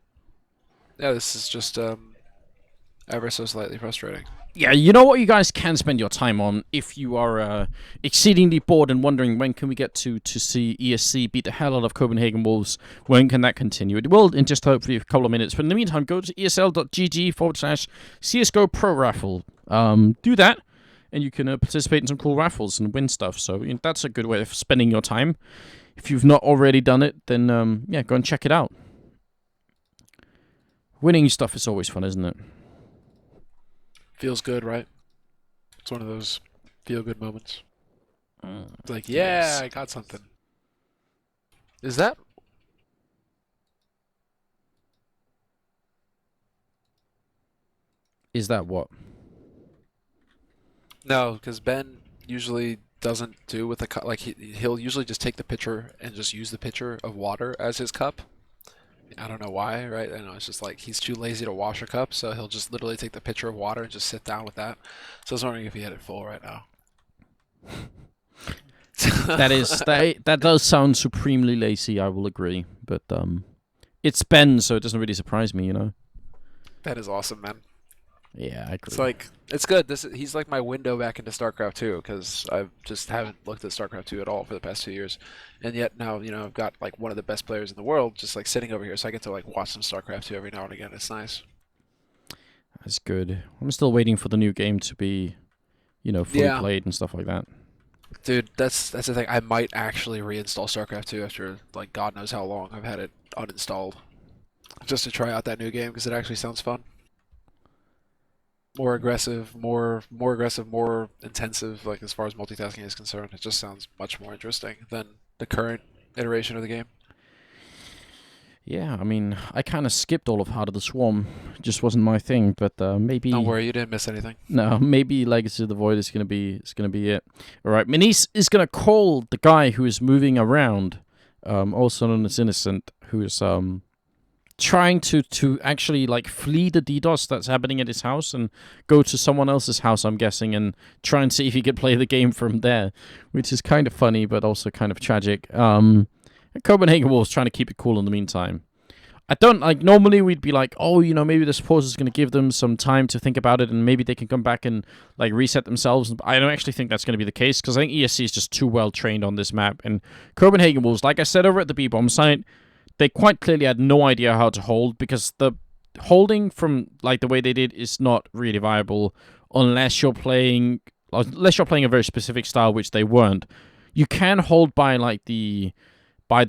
yeah, this is just ever so slightly frustrating. Yeah, you know what you guys can spend your time on if you are exceedingly bored and wondering when can we get to see ESC beat the hell out of Copenhagen Wolves, when can that continue? It will in just hopefully a couple of minutes, but in the meantime, go to esl.gg/CSGO Pro Raffle. Do that, and you can participate in some cool raffles and win stuff, so that's a good way of spending your time. If you've not already done it, then yeah, go and check it out. Winning stuff is always fun, isn't it? Feels good, right? It's one of those feel-good moments. It's like, yeah, yes. I got something. Is that? Is that what? No, because Ben usually doesn't do with the cup. Like he'll usually just take the pitcher and just use the pitcher of water as his cup. I don't know why, right? I know it's just like he's too lazy to wash a cup, so he'll just literally take the pitcher of water and just sit down with that. So I was wondering if he had it full right now. that does sound supremely lazy, I will agree. But it's Ben, so it doesn't really surprise me, That is awesome, man. Yeah, I agree. It's like it's good. He's like my window back into StarCraft 2 because I just haven't looked at StarCraft 2 at all for the past 2 years, and yet now I've got like one of the best players in the world just like sitting over here, so I get to like watch some StarCraft 2 every now and again. It's nice. That's good. I'm still waiting for the new game to be, fully played and stuff like that. Dude, that's the thing. I might actually reinstall StarCraft 2 after like God knows how long I've had it uninstalled, just to try out that new game because it actually sounds fun. More aggressive, more intensive, like as far as multitasking is concerned. It just sounds much more interesting than the current iteration of the game. Yeah, I mean, I kind of skipped all of Heart of the Swarm. It just wasn't my thing, but maybe... Don't worry, you didn't miss anything. No, maybe Legacy of the Void is gonna be it. All right, Minis is gonna call the guy who is moving around, also known as Innocent, who is trying to actually like flee the DDoS that's happening at his house and go to someone else's house, I'm guessing, and try and see if he could play the game from there, which is kind of funny but also kind of tragic. Copenhagen Wolves trying to keep it cool in the meantime. I don't like, normally we'd be like, oh, maybe this pause is going to give them some time to think about it and maybe they can come back and like reset themselves. I don't actually think that's going to be the case because I think ESC is just too well trained on this map. And Copenhagen Wolves, like I said over at the B-Bomb site, they quite clearly had no idea how to hold because the holding from like the way they did is not really viable unless you're playing a very specific style, which they weren't. You can hold by like the far,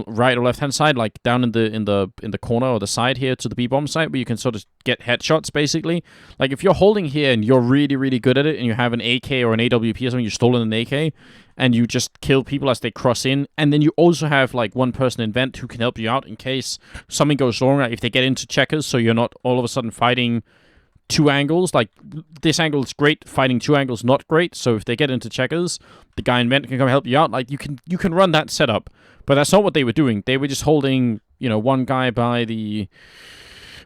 right or left hand side, like down in the corner or the side here to the B-Bomb site, where you can sort of get headshots basically. Like if you're holding here and you're really, really good at it and you have an AK or an AWP or something, you're stolen an AK and you just kill people as they cross in, and then you also have like one person in vent who can help you out in case something goes wrong, like if they get into checkers, so you're not all of a sudden fighting two angles. Like this angle is great, fighting two angles not great, so if they get into checkers, the guy in vent can come help you out. Like you can run that setup, but that's not what they were doing. They were just holding one guy by the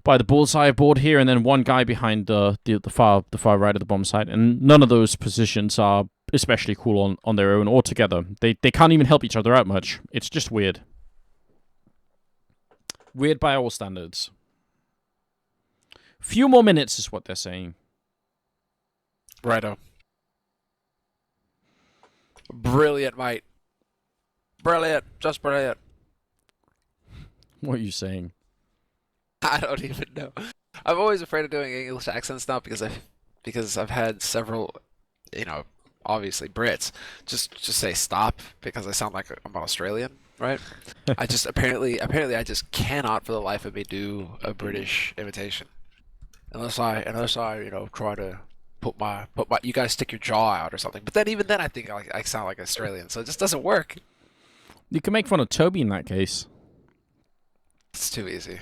by the bullseye board here, and then one guy behind the far right of the bomb site, and none of those positions are especially cool on their own or together. They can't even help each other out much. It's just weird. Weird by all standards. Few more minutes is what they're saying. Righto. Brilliant, mate. Brilliant. Just brilliant. What are you saying? I don't even know. I'm always afraid of doing English accents now because I've had several, obviously Brits just say stop because I sound like I'm Australian, right? I just apparently I just cannot for the life of me do a British imitation unless I try to put my you guys stick your jaw out or something. But then even then I think I sound like Australian, so it just doesn't work. You can make fun of Toby in that case. It's too easy.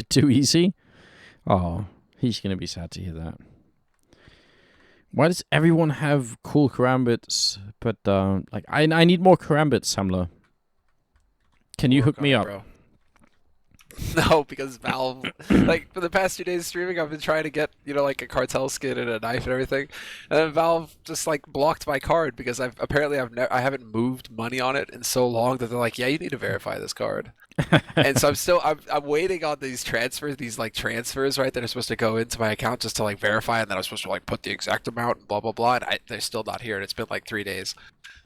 Too easy? Oh, he's going to be sad to hear that. Why does everyone have cool karambits? But, I need more karambits, Samler. Can you hook me up? Bro. No, because Valve, like, for the past 2 days of streaming, I've been trying to get, like, a cartel skin and a knife and everything, and then Valve just, like, blocked my card because I haven't moved money on it in so long that they're like, yeah, you need to verify this card. And so I'm waiting on these transfers, right, that are supposed to go into my account just to, like, verify, and then I'm supposed to, like, put the exact amount and blah, blah, blah, and they're still not here, and it's been, like, 3 days.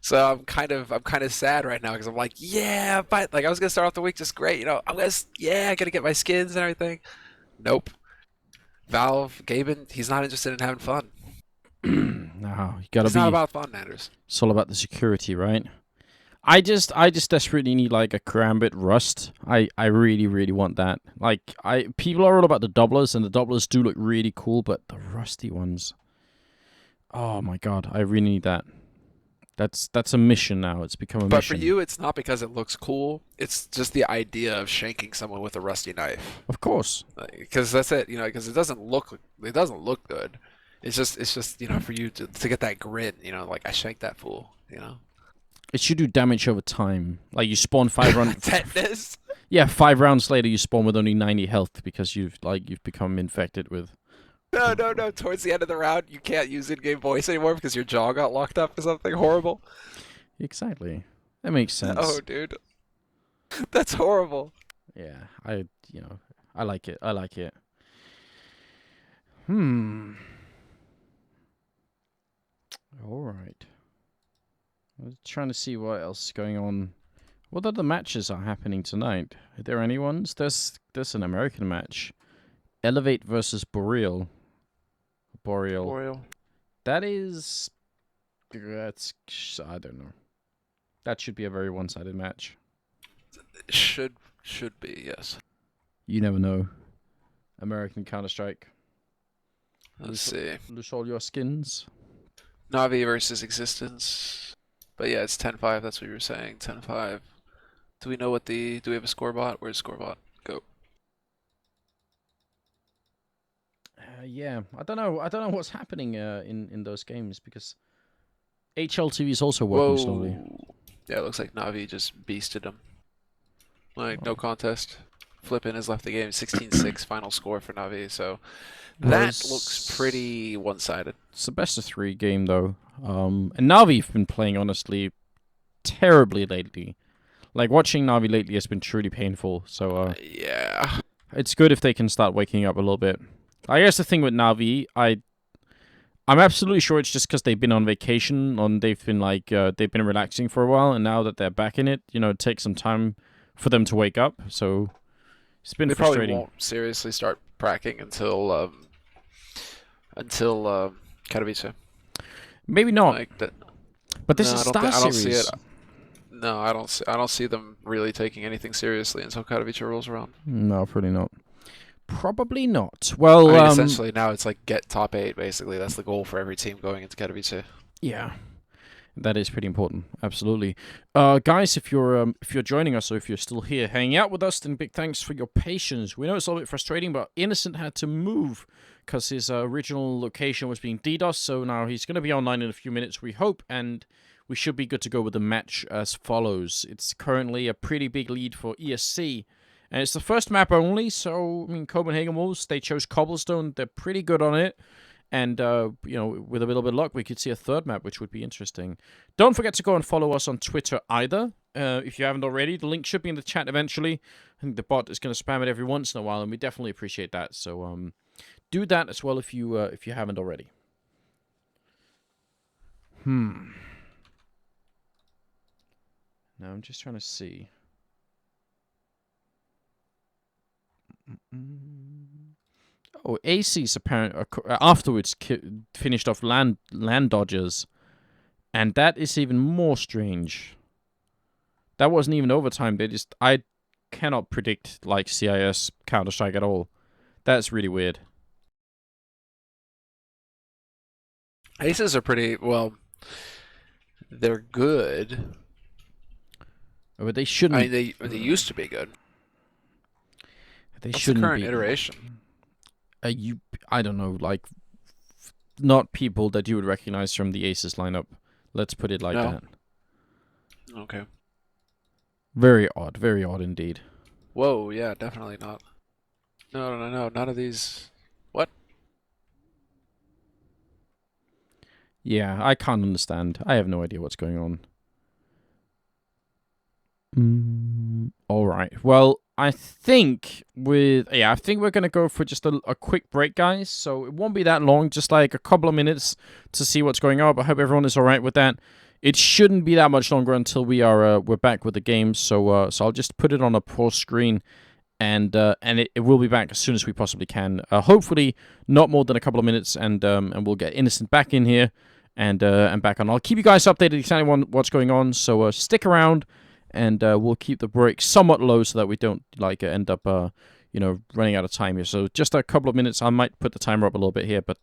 So I'm kind of sad right now because I'm like, yeah, but like I was gonna start off the week just great, I'm gonna get my skins and everything. Nope. Valve, Gaben, he's not interested in having fun. No, you gotta it's be. Not about fun, Anders. It's all about the security, right? I just desperately need like a karambit rust. I really, really want that. Like people are all about the doublers, and the doublers do look really cool, but the rusty ones. Oh my god, I really need that. That's a mission now. It's become a mission. But for you, it's not because it looks cool. It's just the idea of shanking someone with a rusty knife. Of course. Because that's it. Because it doesn't look good. It's just for you to get that grin. Like I shanked that fool. It should do damage over time. Like you spawn 5 rounds. Tetanus. Yeah, 5 rounds later you spawn with only 90 health because you've become infected with. No. Towards the end of the round, you can't use in-game voice anymore because your jaw got locked up or something horrible. Exactly. That makes sense. Oh, dude. That's horrible. Yeah, I like it. I like it. All right. I was trying to see what else is going on. What other matches are happening tonight? Are there any ones? There's an American match. Elevate versus Boreal. That is... I don't know. That should be a very one-sided match. Should be, yes. You never know. American Counter-Strike. Let's see. Lose all your skins. Navi versus Existence. But yeah, it's 10-5. That's what you were saying. 10-5. Do we know do we have a score bot? Where's score bot? Go. Yeah, I don't know what's happening in those games because HLTV is also working slowly. Yeah, it looks like Navi just beasted him. No contest. Flippin has left the game. 16-6 final score for Navi. So that looks pretty one-sided. It's the best of 3 game though. And Navi have been playing honestly terribly lately. Like watching Navi lately has been truly painful. So yeah, it's good if they can start waking up a little bit. I guess the thing with Navi, I'm absolutely sure it's just because they've been on vacation, they've been relaxing for a while, and now that they're back in it, it takes some time for them to wake up. So it's been frustrating. They probably won't seriously start pracking until Katowice. Maybe not. Like that. But this is Star I don't Series. see it. No, I don't see them really taking anything seriously until Katowice rolls around. No, probably not. Probably not. Well, essentially now it's like get top 8. Basically, that's the goal for every team going into Katowice. Yeah, that is pretty important. Absolutely, guys. If you're joining us, or if you're still here hanging out with us, then big thanks for your patience. We know it's a little bit frustrating, but Innocent had to move because his original location was being DDoS. So now he's going to be online in a few minutes, we hope, and we should be good to go with the match as follows. It's currently a pretty big lead for ESC. And it's the first map only, so, I mean, Copenhagen Wolves, they chose Cobblestone. They're pretty good on it. And, you know, with a little bit of luck, we could see a third map, which would be interesting. Don't forget to go and follow us on Twitter either, if you haven't already. The link should be in the chat eventually. I think the bot is going to spam it every once in a while, and we definitely appreciate that. So, do that as well if you haven't already. Now I'm just trying to see. Oh, AC's apparently afterwards finished off land dodgers, and that is even more strange. That wasn't even overtime. I cannot predict like CIS Counter-Strike at all. That's really weird. Aces are pretty well. They're good. But they shouldn't. I mean, they used to be good. They What's shouldn't the current be. iteration? I don't know, like not people that you would recognize from the Aces lineup. Let's put it like that. Okay. Very odd indeed. Whoa, yeah, definitely not. No, none of these. What? Yeah, I can't understand. I have no idea what's going on. All right. Well, I think we're gonna go for just a quick break, guys. So it won't be that long, just like a couple of minutes to see what's going on. But I hope everyone is all right with that. It shouldn't be that much longer until we're back with the game. So I'll just put it on a pause screen, and it will be back as soon as we possibly can. Hopefully not more than a couple of minutes, and we'll get Innocent back in here and back on. I'll keep you guys updated exactly on what's going on. So stick around. And we'll keep the break somewhat low so that we don't like end up, running out of time here. So just a couple of minutes. I might put the timer up a little bit here, but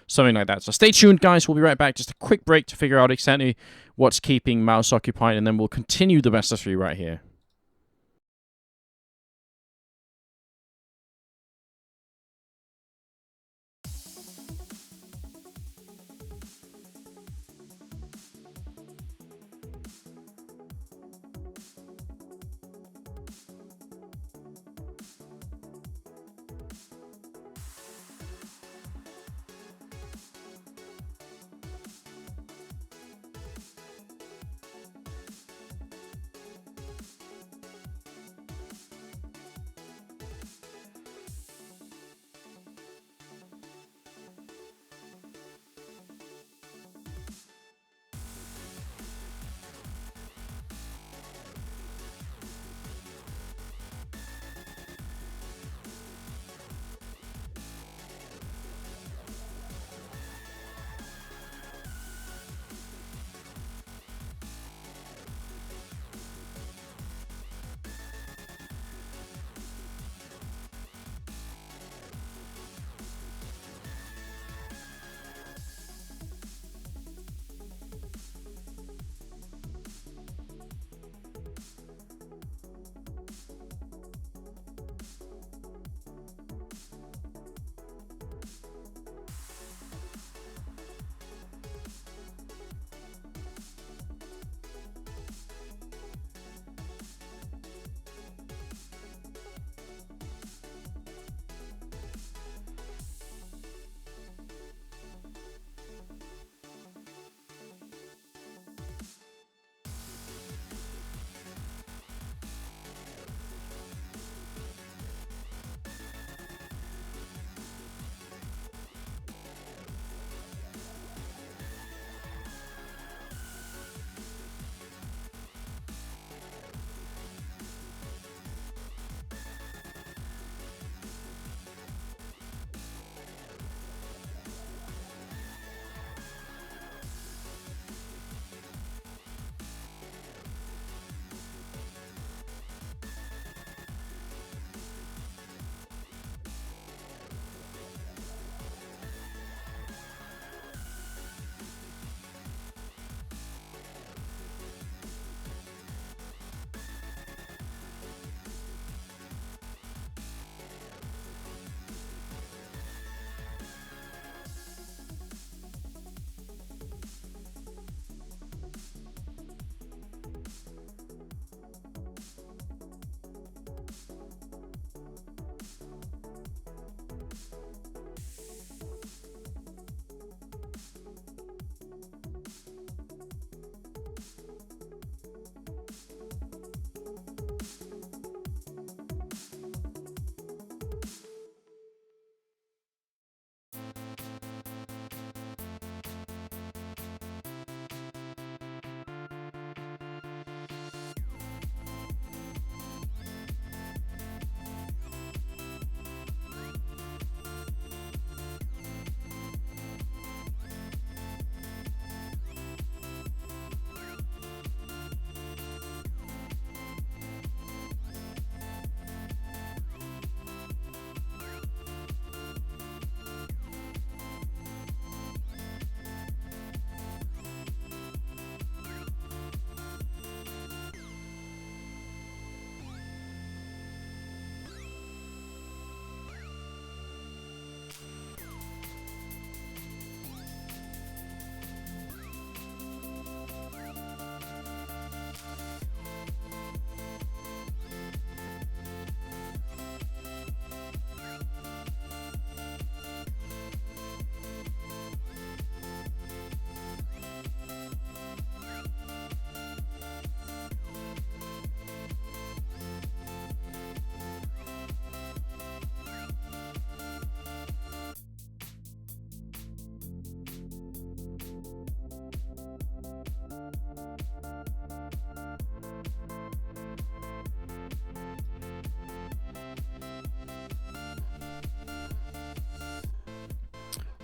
something like that. So stay tuned, guys. We'll be right back. Just a quick break to figure out exactly what's keeping Mouse occupied, and then we'll continue the best of 3 right here.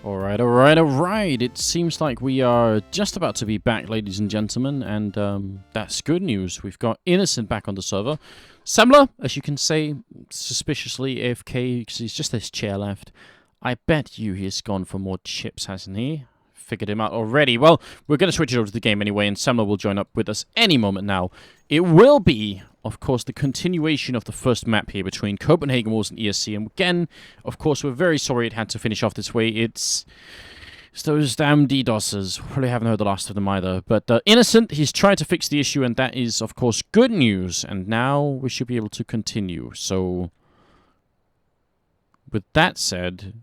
Alright, alright, alright. It seems like we are just about to be back, ladies and gentlemen, and that's good news. We've got Innocent back on the server. Semler, as you can say, suspiciously AFK because he's just this chair left. I bet you he's gone for more chips, hasn't he? Figured him out already. Well, we're going to switch it over to the game anyway, and Semler will join up with us any moment now. It will be, of course, the continuation of the first map here between Copenhagen Wolves and ESC. And again, of course, we're very sorry it had to finish off this way. It's those damn DDoSers. Probably haven't heard the last of them either. But Innocent, he's tried to fix the issue, and that is, of course, good news. And now we should be able to continue. So, with that said,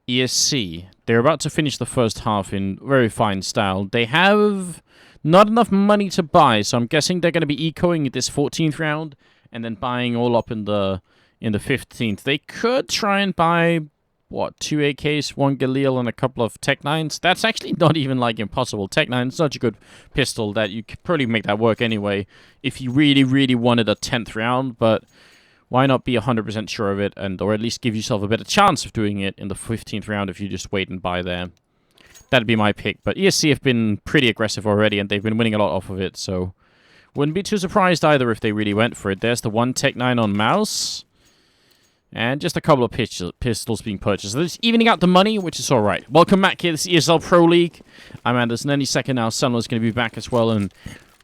ESC, they're about to finish the first half in very fine style. They have not enough money to buy, so I'm guessing they're going to be ecoing this 14th round and then buying all up in the 15th. They could try and buy, what, 2 AKs, 1 Galil, and a couple of Tech 9s. That's actually not even, like, impossible. Tech 9 is such a good pistol that you could probably make that work anyway if you really, really wanted a 10th round, but why not be 100% sure of it, or at least give yourself a better chance of doing it in the 15th round if you just wait and buy there. That'd be my pick. But ESC have been pretty aggressive already, and they've been winning a lot off of it, so wouldn't be too surprised either if they really went for it. There's the 1 Tech 9 on mouse, and just a couple of pistols being purchased. So they're just evening out the money, which is all right. Welcome back here. This is ESL Pro League. I'm Anderson. Any second now, Sunler's going to be back as well, and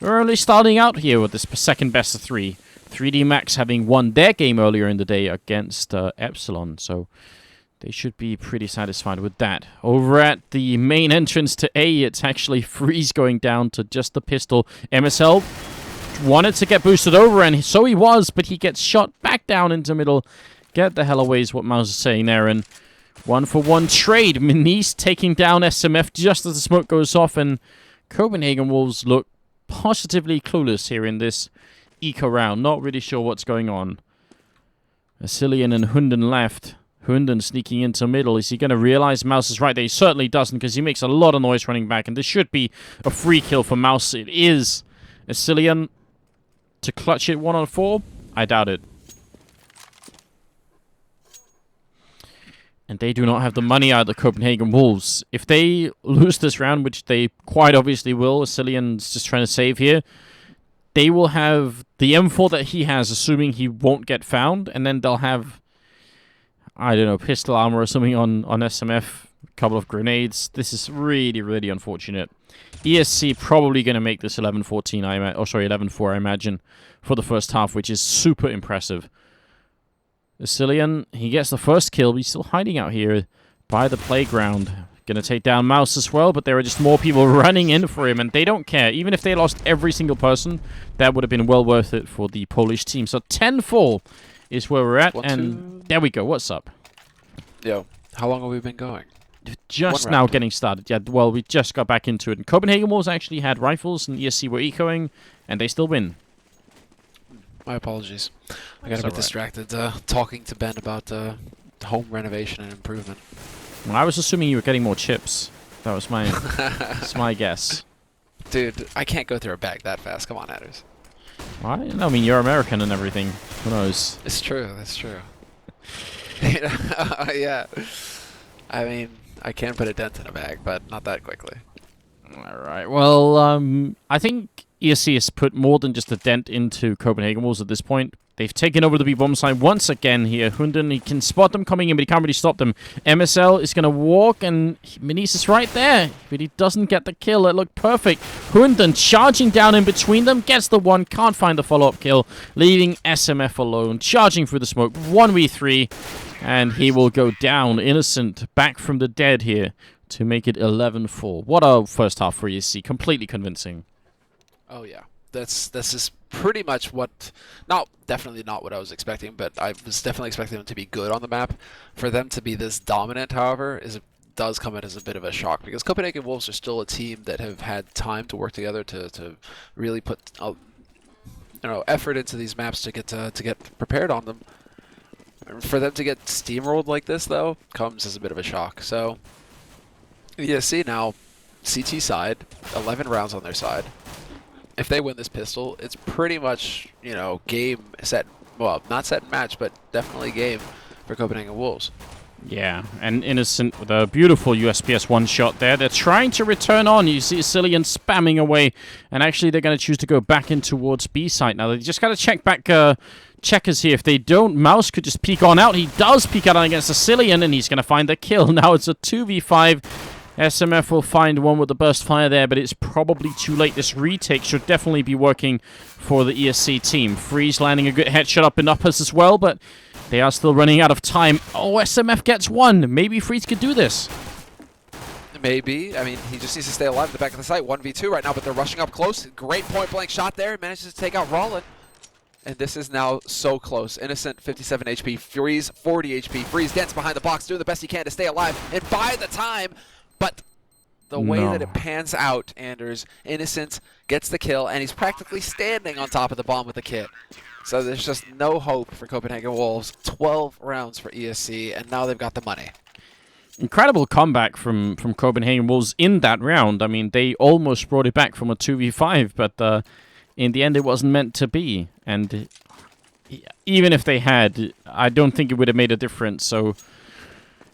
we're only starting out here with this second best of 3. 3D Max having won their game earlier in the day against Epsilon, so they should be pretty satisfied with that. Over at the main entrance to A, it's actually Freeze going down to just the pistol. MSL wanted to get boosted over, and so he was, but he gets shot back down into middle. Get the hell away is what Mouse is saying there, and 1-for-1 trade. Manice taking down SMF just as the smoke goes off, and Copenhagen Wolves look positively clueless here in this eco round. Not really sure what's going on. Asilian and Hunden left. Hunden sneaking into middle. Is he going to realize Mouse is right there? He certainly doesn't, because he makes a lot of noise running back, and this should be a free kill for Mouse. It is. Asilian to clutch it 1-on-4? I doubt it. And they do not have the money out of the Copenhagen Wolves. If they lose this round, which they quite obviously will, Asilian's just trying to save here, they will have the M4 that he has, assuming he won't get found, and then they'll have, I don't know, pistol armor or something on SMF, a couple of grenades. This is really, really unfortunate. ESC probably going to make this 11-14, 11-4, I imagine, for the first half, which is super impressive. Asilian, he gets the first kill, but he's still hiding out here by the playground. Gonna take down Mouse as well, but there are just more people running in for him, and they don't care. Even if they lost every single person, that would have been well worth it for the Polish team. So 10-4 is where we're at, and there we go. What's up? Yo, how long have we been going? Just now getting started. Yeah, well, we just got back into it. And Copenhagen Wolves actually had rifles, and ESC were ecoing, and they still win. My apologies. I got a bit distracted talking to Ben about home renovation and improvement. Well, I was assuming you were getting more chips. That was my, that's my guess. Dude, I can't go through a bag that fast. Come on, Adders. I mean, you're American and everything. Who knows? It's true. That's true. Yeah. I mean, I can put a dent in a bag, but not that quickly. All right. Well, I think ESC has put more than just a dent into Copenhagen Wolves at this point. They've taken over the B-bomb side once again here. Hunden, he can spot them coming in, but he can't really stop them. MSL is going to walk, and Manice is right there, but he doesn't get the kill. It looked perfect. Hunden charging down in between them, gets the one, can't find the follow-up kill, leaving SMF alone, charging through the smoke. 1v3, and he will go down. Innocent back from the dead here to make it 11-4. What a first half for ESC. Completely convincing. Oh, yeah. This is pretty much what, definitely not what I was expecting, but I was definitely expecting them to be good on the map. For them to be this dominant, however, does come in as a bit of a shock, because Copenhagen Wolves are still a team that have had time to work together to really put effort into these maps to get prepared on them. For them to get steamrolled like this, though, comes as a bit of a shock. So, ESC now, CT side, 11 rounds on their side. If they win this pistol, it's pretty much, game set, well, not set and match, but definitely game for Copenhagen Wolves. Yeah, and Innocent with a beautiful USPS one shot there. They're trying to return on. You see Cillian spamming away, and actually they're going to choose to go back in towards B site now. They just got to check back checkers here. If they don't, Mouse could just peek on out. He does peek out against the Cillian, and he's going to find the kill. Now it's a 2v5. SMF will find one with the burst fire there, but it's probably too late. This retake should definitely be working for the ESC team. Freeze landing a good headshot up in uppers as well, but they are still running out of time. Oh, SMF gets one. Maybe Freeze could do this. Maybe. I mean, he just needs to stay alive at the back of the site. 1v2 right now, but they're rushing up close. Great point-blank shot there. Manages to take out Rollin. And this is now so close. Innocent, 57 HP. Freeze, 40 HP. Freeze dance behind the box, doing the best he can to stay alive and buy the time. But the way that it pans out, Anders, Innocent gets the kill, and he's practically standing on top of the bomb with the kit. So there's just no hope for Copenhagen Wolves. 12 rounds for ESC, and now they've got the money. Incredible comeback from Copenhagen Wolves in that round. I mean, they almost brought it back from a 2v5, but in the end it wasn't meant to be. And even if they had, I don't think it would have made a difference. So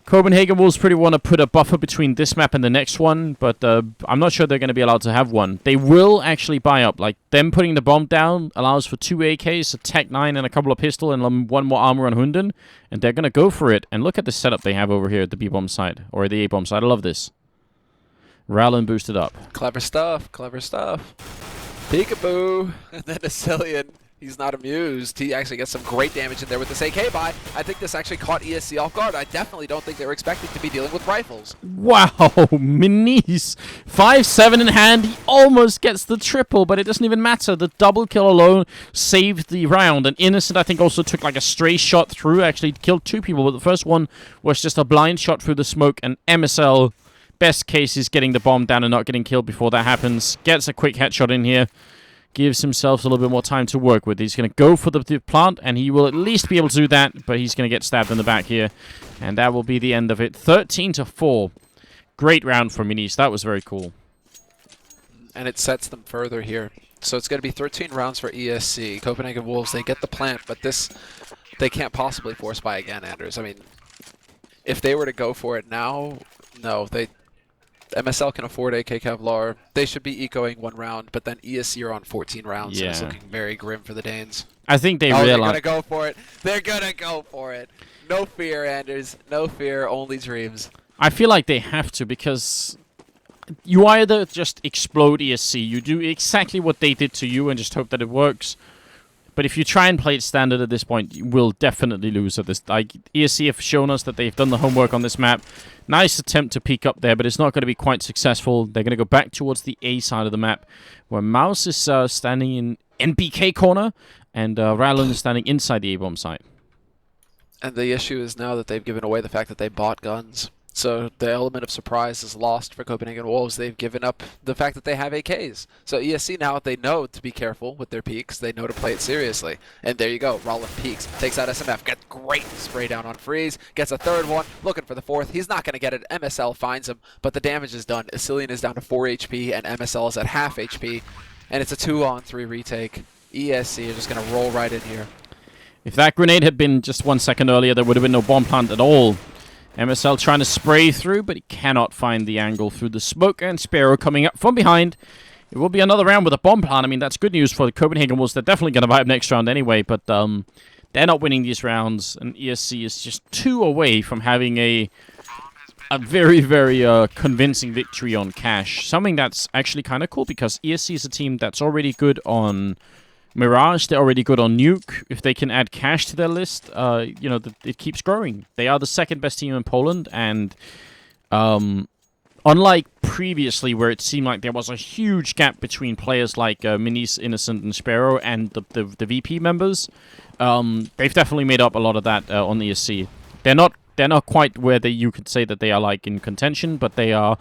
Copenhagen Wolves pretty want to put a buffer between this map and the next one, but I'm not sure they're going to be allowed to have one. They will actually buy up. Like, them putting the bomb down allows for 2 AKs, a Tech 9, and a couple of pistol, and one more armor on Hunden, and they're going to go for it. And look at the setup they have over here at the B-bomb side, or the A-bomb side. I love this. Rallin boosted up. Clever stuff, clever stuff. Peekaboo, and then Asilian. He's not amused. He actually gets some great damage in there with this AK buy. I think this actually caught ESC off guard. I definitely don't think they were expecting to be dealing with rifles. Wow, Minis. 5-7 in hand. He almost gets the triple, but it doesn't even matter. The double kill alone saved the round. And Innocent, I think, also took like a stray shot through. Actually killed 2 people, but the first one was just a blind shot through the smoke. And MSL, best case, is getting the bomb down and not getting killed before that happens. Gets a quick headshot in here. Gives himself a little bit more time to work with. He's going to go for the plant, and he will at least be able to do that, but he's going to get stabbed in the back here. And that will be the end of it. 13-4. Great round for Minis. That was very cool. And it sets them further here. So it's going to be 13 rounds for ESC. Copenhagen Wolves, they get the plant, but this, they can't possibly force buy again, Anders. I mean, if they were to go for it now, no, MSL can afford AK Kevlar. They should be ecoing 1 round, but then ESC are on 14 rounds, so it's looking very grim for the Danes. I think they realize... realize... they're going to go for it. They're going to go for it. No fear, Anders. No fear, only dreams. I feel like they have to, because you either just explode ESC, you do exactly what they did to you and just hope that it works. But if you try and play it standard at this point, you will definitely lose at this. Like, ESC have shown us that they've done the homework on this map. Nice attempt to peek up there, but it's not going to be quite successful. They're going to go back towards the A side of the map, where Mouse is standing in NBK corner, and Rallin is standing inside the A-bomb site. And the issue is now that they've given away the fact that they bought guns. So the element of surprise is lost for Copenhagen Wolves. They've given up the fact that they have AKs. So ESC now, they know to be careful with their peaks. They know to play it seriously. And there you go. Rollin peaks. Takes out SMF. Gets great spray down on Freeze. Gets a 3rd one. Looking for the 4th. He's not going to get it. MSL finds him. But the damage is done. Asilian is down to 4 HP. And MSL is at half HP. And it's a 2-on-3 retake. ESC are just going to roll right in here. If that grenade had been just 1 second earlier, there would have been no bomb plant at all. MSL trying to spray through, but he cannot find the angle through the smoke, and Sparrow coming up from behind. It will be another round with a bomb plant. I mean, that's good news for the Copenhagen Wolves. They're definitely going to vibe next round anyway, but they're not winning these rounds, and ESC is just 2 away from having a very, very convincing victory on Cash. Something that's actually kind of cool, because ESC is a team that's already good on Mirage, they're already good on Nuke. If they can add Cash to their list, you know, it keeps growing. They are the 2nd best team in Poland, and unlike previously, where it seemed like there was a huge gap between players like Minis, Innocent, and Sparrow, and the VP members, they've definitely made up a lot of that on ESC. They're not quite where you could say that they are like in contention, but they're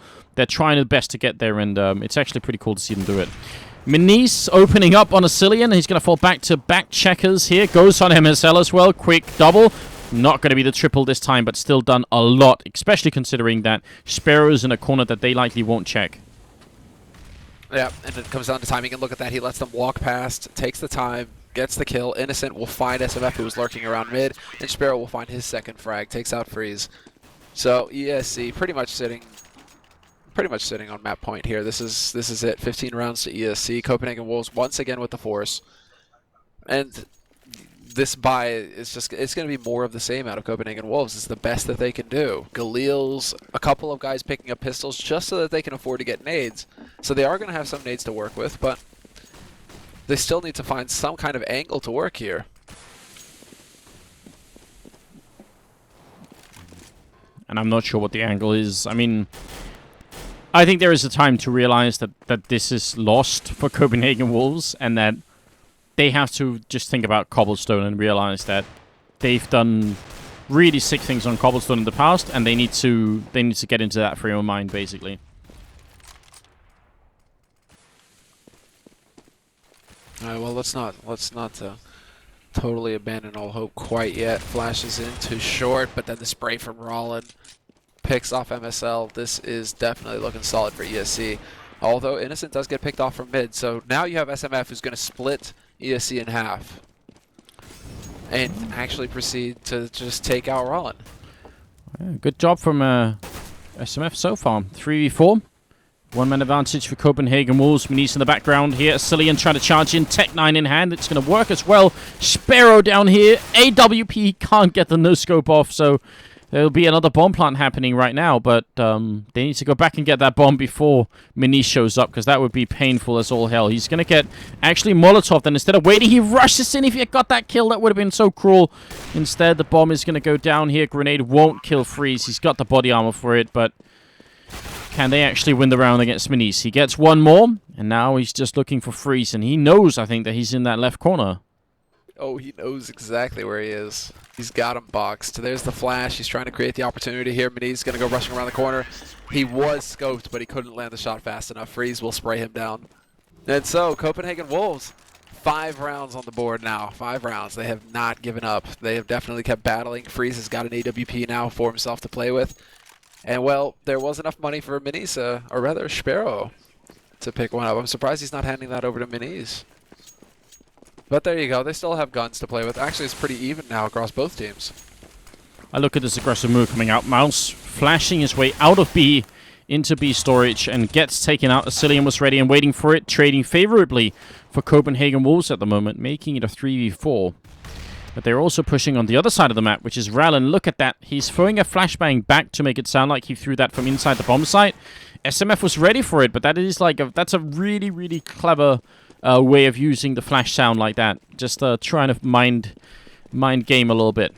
trying their best to get there, and it's actually pretty cool to see them do it. Minis opening up on Asilian. He's going to fall back to back checkers here. Goes on MSL as well. Quick double. Not going to be the triple this time, but still done a lot, especially considering that Sparrow's in a corner that they likely won't check. Yeah, and it comes down to timing, and look at that. He lets them walk past, takes the time, gets the kill. Innocent will find SMF, who was lurking around mid, and Sparrow will find his 2nd frag, takes out Freeze. So ESC pretty much sitting on map point here. This is it. 15 rounds to ESC. Copenhagen Wolves once again with the force. And this buy is it's going to be more of the same out of Copenhagen Wolves. It's the best that they can do. Galil's, a couple of guys picking up pistols just so that they can afford to get nades. So they are going to have some nades to work with, but they still need to find some kind of angle to work here. And I'm not sure what the angle is. I mean, I think there is a time to realize that this is lost for Copenhagen Wolves, and that they have to just think about Cobblestone and realize that they've done really sick things on Cobblestone in the past, and they need to get into that frame of mind, basically. All right, well, let's not totally abandon all hope quite yet. Flashes in too short, but then the spray from Rollin picks off MSL. This is definitely looking solid for ESC. Although Innocent does get picked off from mid, so now you have SMF who's going to split ESC in half and actually proceed to just take out Rollin. Yeah, good job from SMF so far. 3v4. One-man advantage for Copenhagen Wolves. Meniz in the background here. Cillian trying to charge in. Tech-9 in hand. It's going to work as well. Sparrow down here. AWP can't get the no-scope off, so there'll be another bomb plant happening right now, but they need to go back and get that bomb before Meniz shows up, because that would be painful as all hell. He's going to get, actually, Molotov, then instead of waiting, he rushes in. If he had got that kill, that would have been so cruel. Instead, the bomb is going to go down here. Grenade won't kill Freeze. He's got the body armor for it, but can they actually win the round against Meniz? He gets one more, and now he's just looking for Freeze, and he knows, I think, that he's in that left corner. Oh, he knows exactly where he is. He's got him boxed. There's the flash. He's trying to create the opportunity here. Meniz is going to go rushing around the corner. He was scoped, but he couldn't land the shot fast enough. Freeze will spray him down. And so, Copenhagen Wolves, 5 rounds on the board now. 5 rounds. They have not given up. They have definitely kept battling. Freeze has got an AWP now for himself to play with. And, well, there was enough money for Meniz, or rather, Sparrow, to pick one up. I'm surprised he's not handing that over to Meniz. But there you go. They still have guns to play with. Actually, it's pretty even now across both teams. I look at this aggressive move coming out. Mouse flashing his way out of B into B storage and gets taken out. Cillian was ready and waiting for it, trading favorably for Copenhagen Wolves at the moment, making it a 3v4. But they're also pushing on the other side of the map, which is Rallen. Look at that. He's throwing a flashbang back to make it sound like he threw that from inside the bomb site. SMF was ready for it, but that is like that's a really, really clever way of using the flash sound like that. Just trying to mind game a little bit.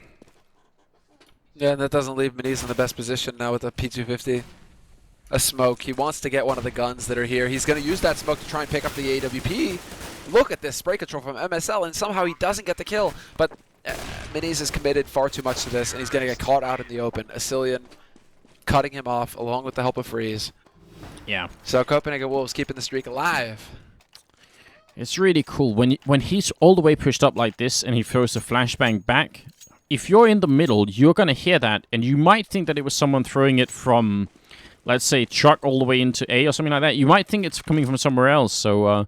Yeah, and that doesn't leave Meniz in the best position now with the P250. A smoke. He wants to get one of the guns that are here. He's going to use that smoke to try and pick up the AWP. Look at this spray control from MSL, and somehow he doesn't get the kill. But Meniz is committed far too much to this, and he's going to get caught out in the open. Cillian cutting him off along with the help of Freeze. Yeah. So Copenhagen Wolves keeping the streak alive. It's really cool. When he's all the way pushed up like this and he throws a flashbang back, if you're in the middle, you're going to hear that, and you might think that it was someone throwing it from, let's say, truck all the way into A or something like that. You might think it's coming from somewhere else, so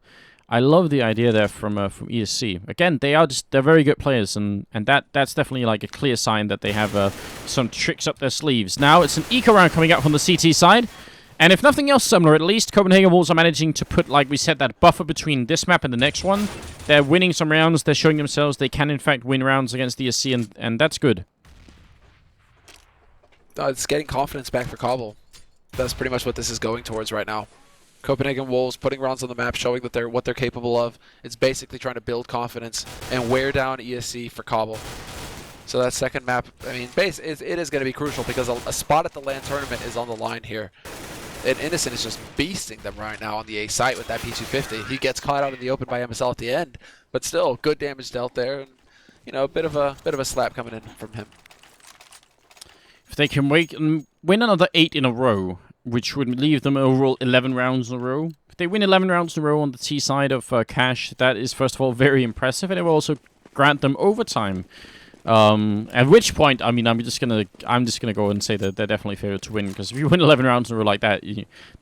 I love the idea there from ESC. Again, they're very good players, and that's definitely like a clear sign that they have some tricks up their sleeves. Now it's an eco round coming out from the CT side. And if nothing else similar, at least Copenhagen Wolves are managing to put, like we said, that buffer between this map and the next one. They're winning some rounds. They're showing themselves they can, in fact, win rounds against the ESC, and that's good. It's getting confidence back for Cobble. That's pretty much what this is going towards right now. Copenhagen Wolves putting rounds on the map, showing that what they're capable of. It's basically trying to build confidence and wear down ESC for Cobble. So that second map, I mean, it is going to be crucial because a spot at the LAN tournament is on the line here. And Innocent is just beasting them right now on the A site with that P250. He gets caught out in the open by MSL at the end, but still good damage dealt there, and you know, a bit of a slap coming in from him. If they can win another 8 in a row, which would leave them overall 11 rounds in a row. If they win 11 rounds in a row on the T side of Cash, that is first of all very impressive, and it will also grant them overtime. At which point, I mean, I'm just gonna go and say that they're definitely favored to win, because if you win 11 rounds in a row like that,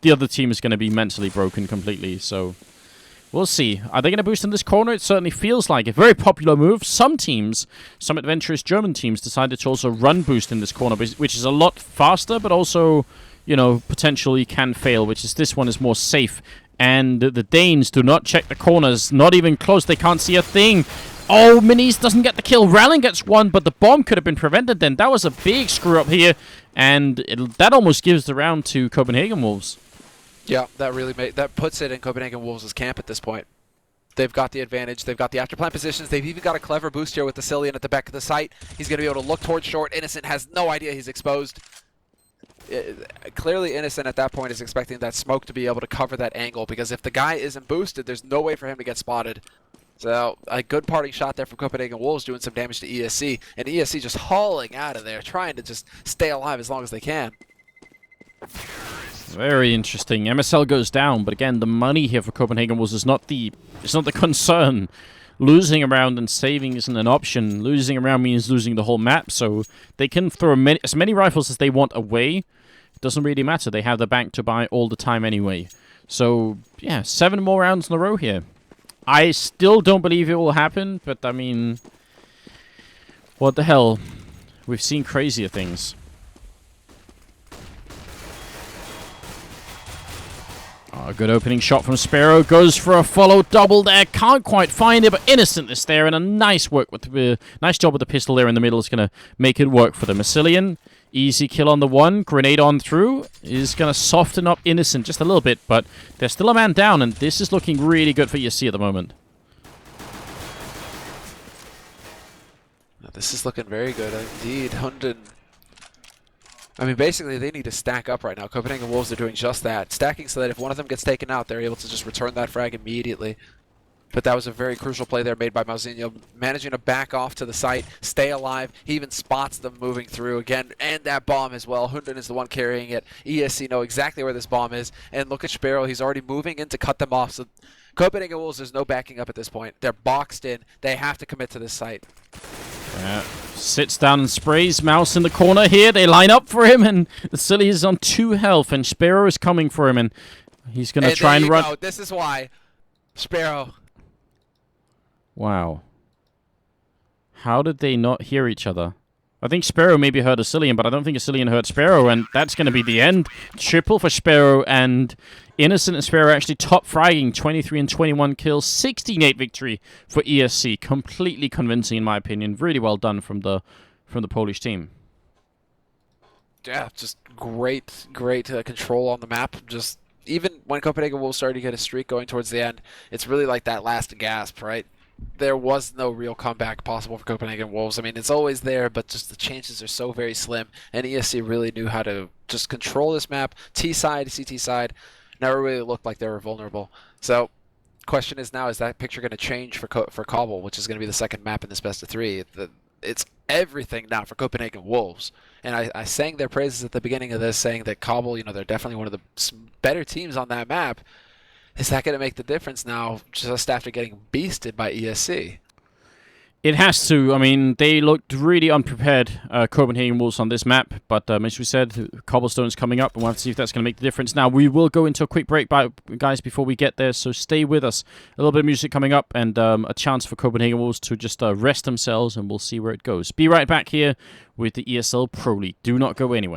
the other team is gonna be mentally broken completely. So We'll see. Are they going to boost in this corner? It certainly feels like a very popular move. Some teams, some adventurous German teams, decided to also run boost in this corner, which is a lot faster, but also, you know, potentially can fail, which is this one is more safe. And the Danes do not check the corners. Not even close. They can't see a thing. Oh, Minis doesn't get the kill. Ralling gets one, but the bomb could have been prevented then. That was a big screw up here. And that almost gives the round to Copenhagen Wolves. Yeah, that puts it in Copenhagen Wolves' camp at this point. They've got the advantage. They've got the after plant positions. They've even got a clever boost here with the Cillian at the back of the site. He's going to be able to look towards short. Innocent has no idea he's exposed. Clearly Innocent at that point is expecting that smoke to be able to cover that angle, because if the guy isn't boosted, there's no way for him to get spotted. So a good parting shot there from Copenhagen Wolves, doing some damage to ESC, and ESC just hauling out of there, trying to just stay alive as long as they can. Very interesting. MSL goes down, but again, the money here for Copenhagen Wolves is not the concern. Losing around and saving isn't an option. Losing around means losing the whole map, so they can throw as many rifles as they want away. It doesn't really matter. They have the bank to buy all the time anyway. So, yeah, 7 more rounds in a row here. I still don't believe it will happen, but I mean, what the hell? We've seen crazier things. Oh, a good opening shot from Sparrow. Goes for a follow double there. Can't quite find it, but Innocent is there, and a nice work with the nice job with the pistol there in the middle is going to make it work for the Massilian. Easy kill on the one. Grenade on through is going to soften up Innocent just a little bit, but there's still a man down, and this is looking really good for ESC at the moment. This is looking very good indeed. Hunden. I mean, basically, they need to stack up right now. Copenhagen Wolves are doing just that. Stacking so that if one of them gets taken out, they're able to just return that frag immediately. But that was a very crucial play there made by Mauzinho, managing to back off to the site, stay alive. He even spots them moving through again, and that bomb as well. Hunden is the one carrying it. ESC know exactly where this bomb is, and look at Sparrow. He's already moving in to cut them off. So Copenhagen Wolves, there's no backing up at this point. They're boxed in. They have to commit to this site. Sits down and sprays. Mouse in the corner here. They line up for him, and the Silly is on 2 health, and Sparrow is coming for him, and he's going to try and run. Go. This is why. Sparrow. Wow. How did they not hear each other? I think Sparrow maybe heard Asilian, but I don't think Asilian heard Sparrow, and that's going to be the end. Triple for Sparrow, and Innocent and Sparrow actually top fragging. 23 and 21 kills, 16-8 victory for ESC. Completely convincing, in my opinion. Really well done from the Polish team. Yeah, just great control on the map. Just even when Copenhagen Wolves started to get a streak going towards the end, it's really like that last gasp, right? There was no real comeback possible for Copenhagen Wolves. I mean, it's always there, but just the chances are so very slim. And ESC really knew how to just control this map. T side, CT side, never really looked like they were vulnerable. So, question is now, is that picture going to change for Cobble, which is going to be the second map in this best of 3? It's everything now for Copenhagen Wolves. And I sang their praises at the beginning of this, saying that Cobble, you know, they're definitely one of the better teams on that map. Is that going to make the difference now, just after getting beasted by ESC? It has to. I mean, they looked really unprepared, Copenhagen Wolves, on this map. But as we said, Cobblestone's coming up, and we'll have to see if that's going to make the difference. Now, we will go into a quick break, guys, before we get there, so stay with us. A little bit of music coming up, and a chance for Copenhagen Wolves to just rest themselves, and we'll see where it goes. Be right back here with the ESL Pro League. Do not go anywhere.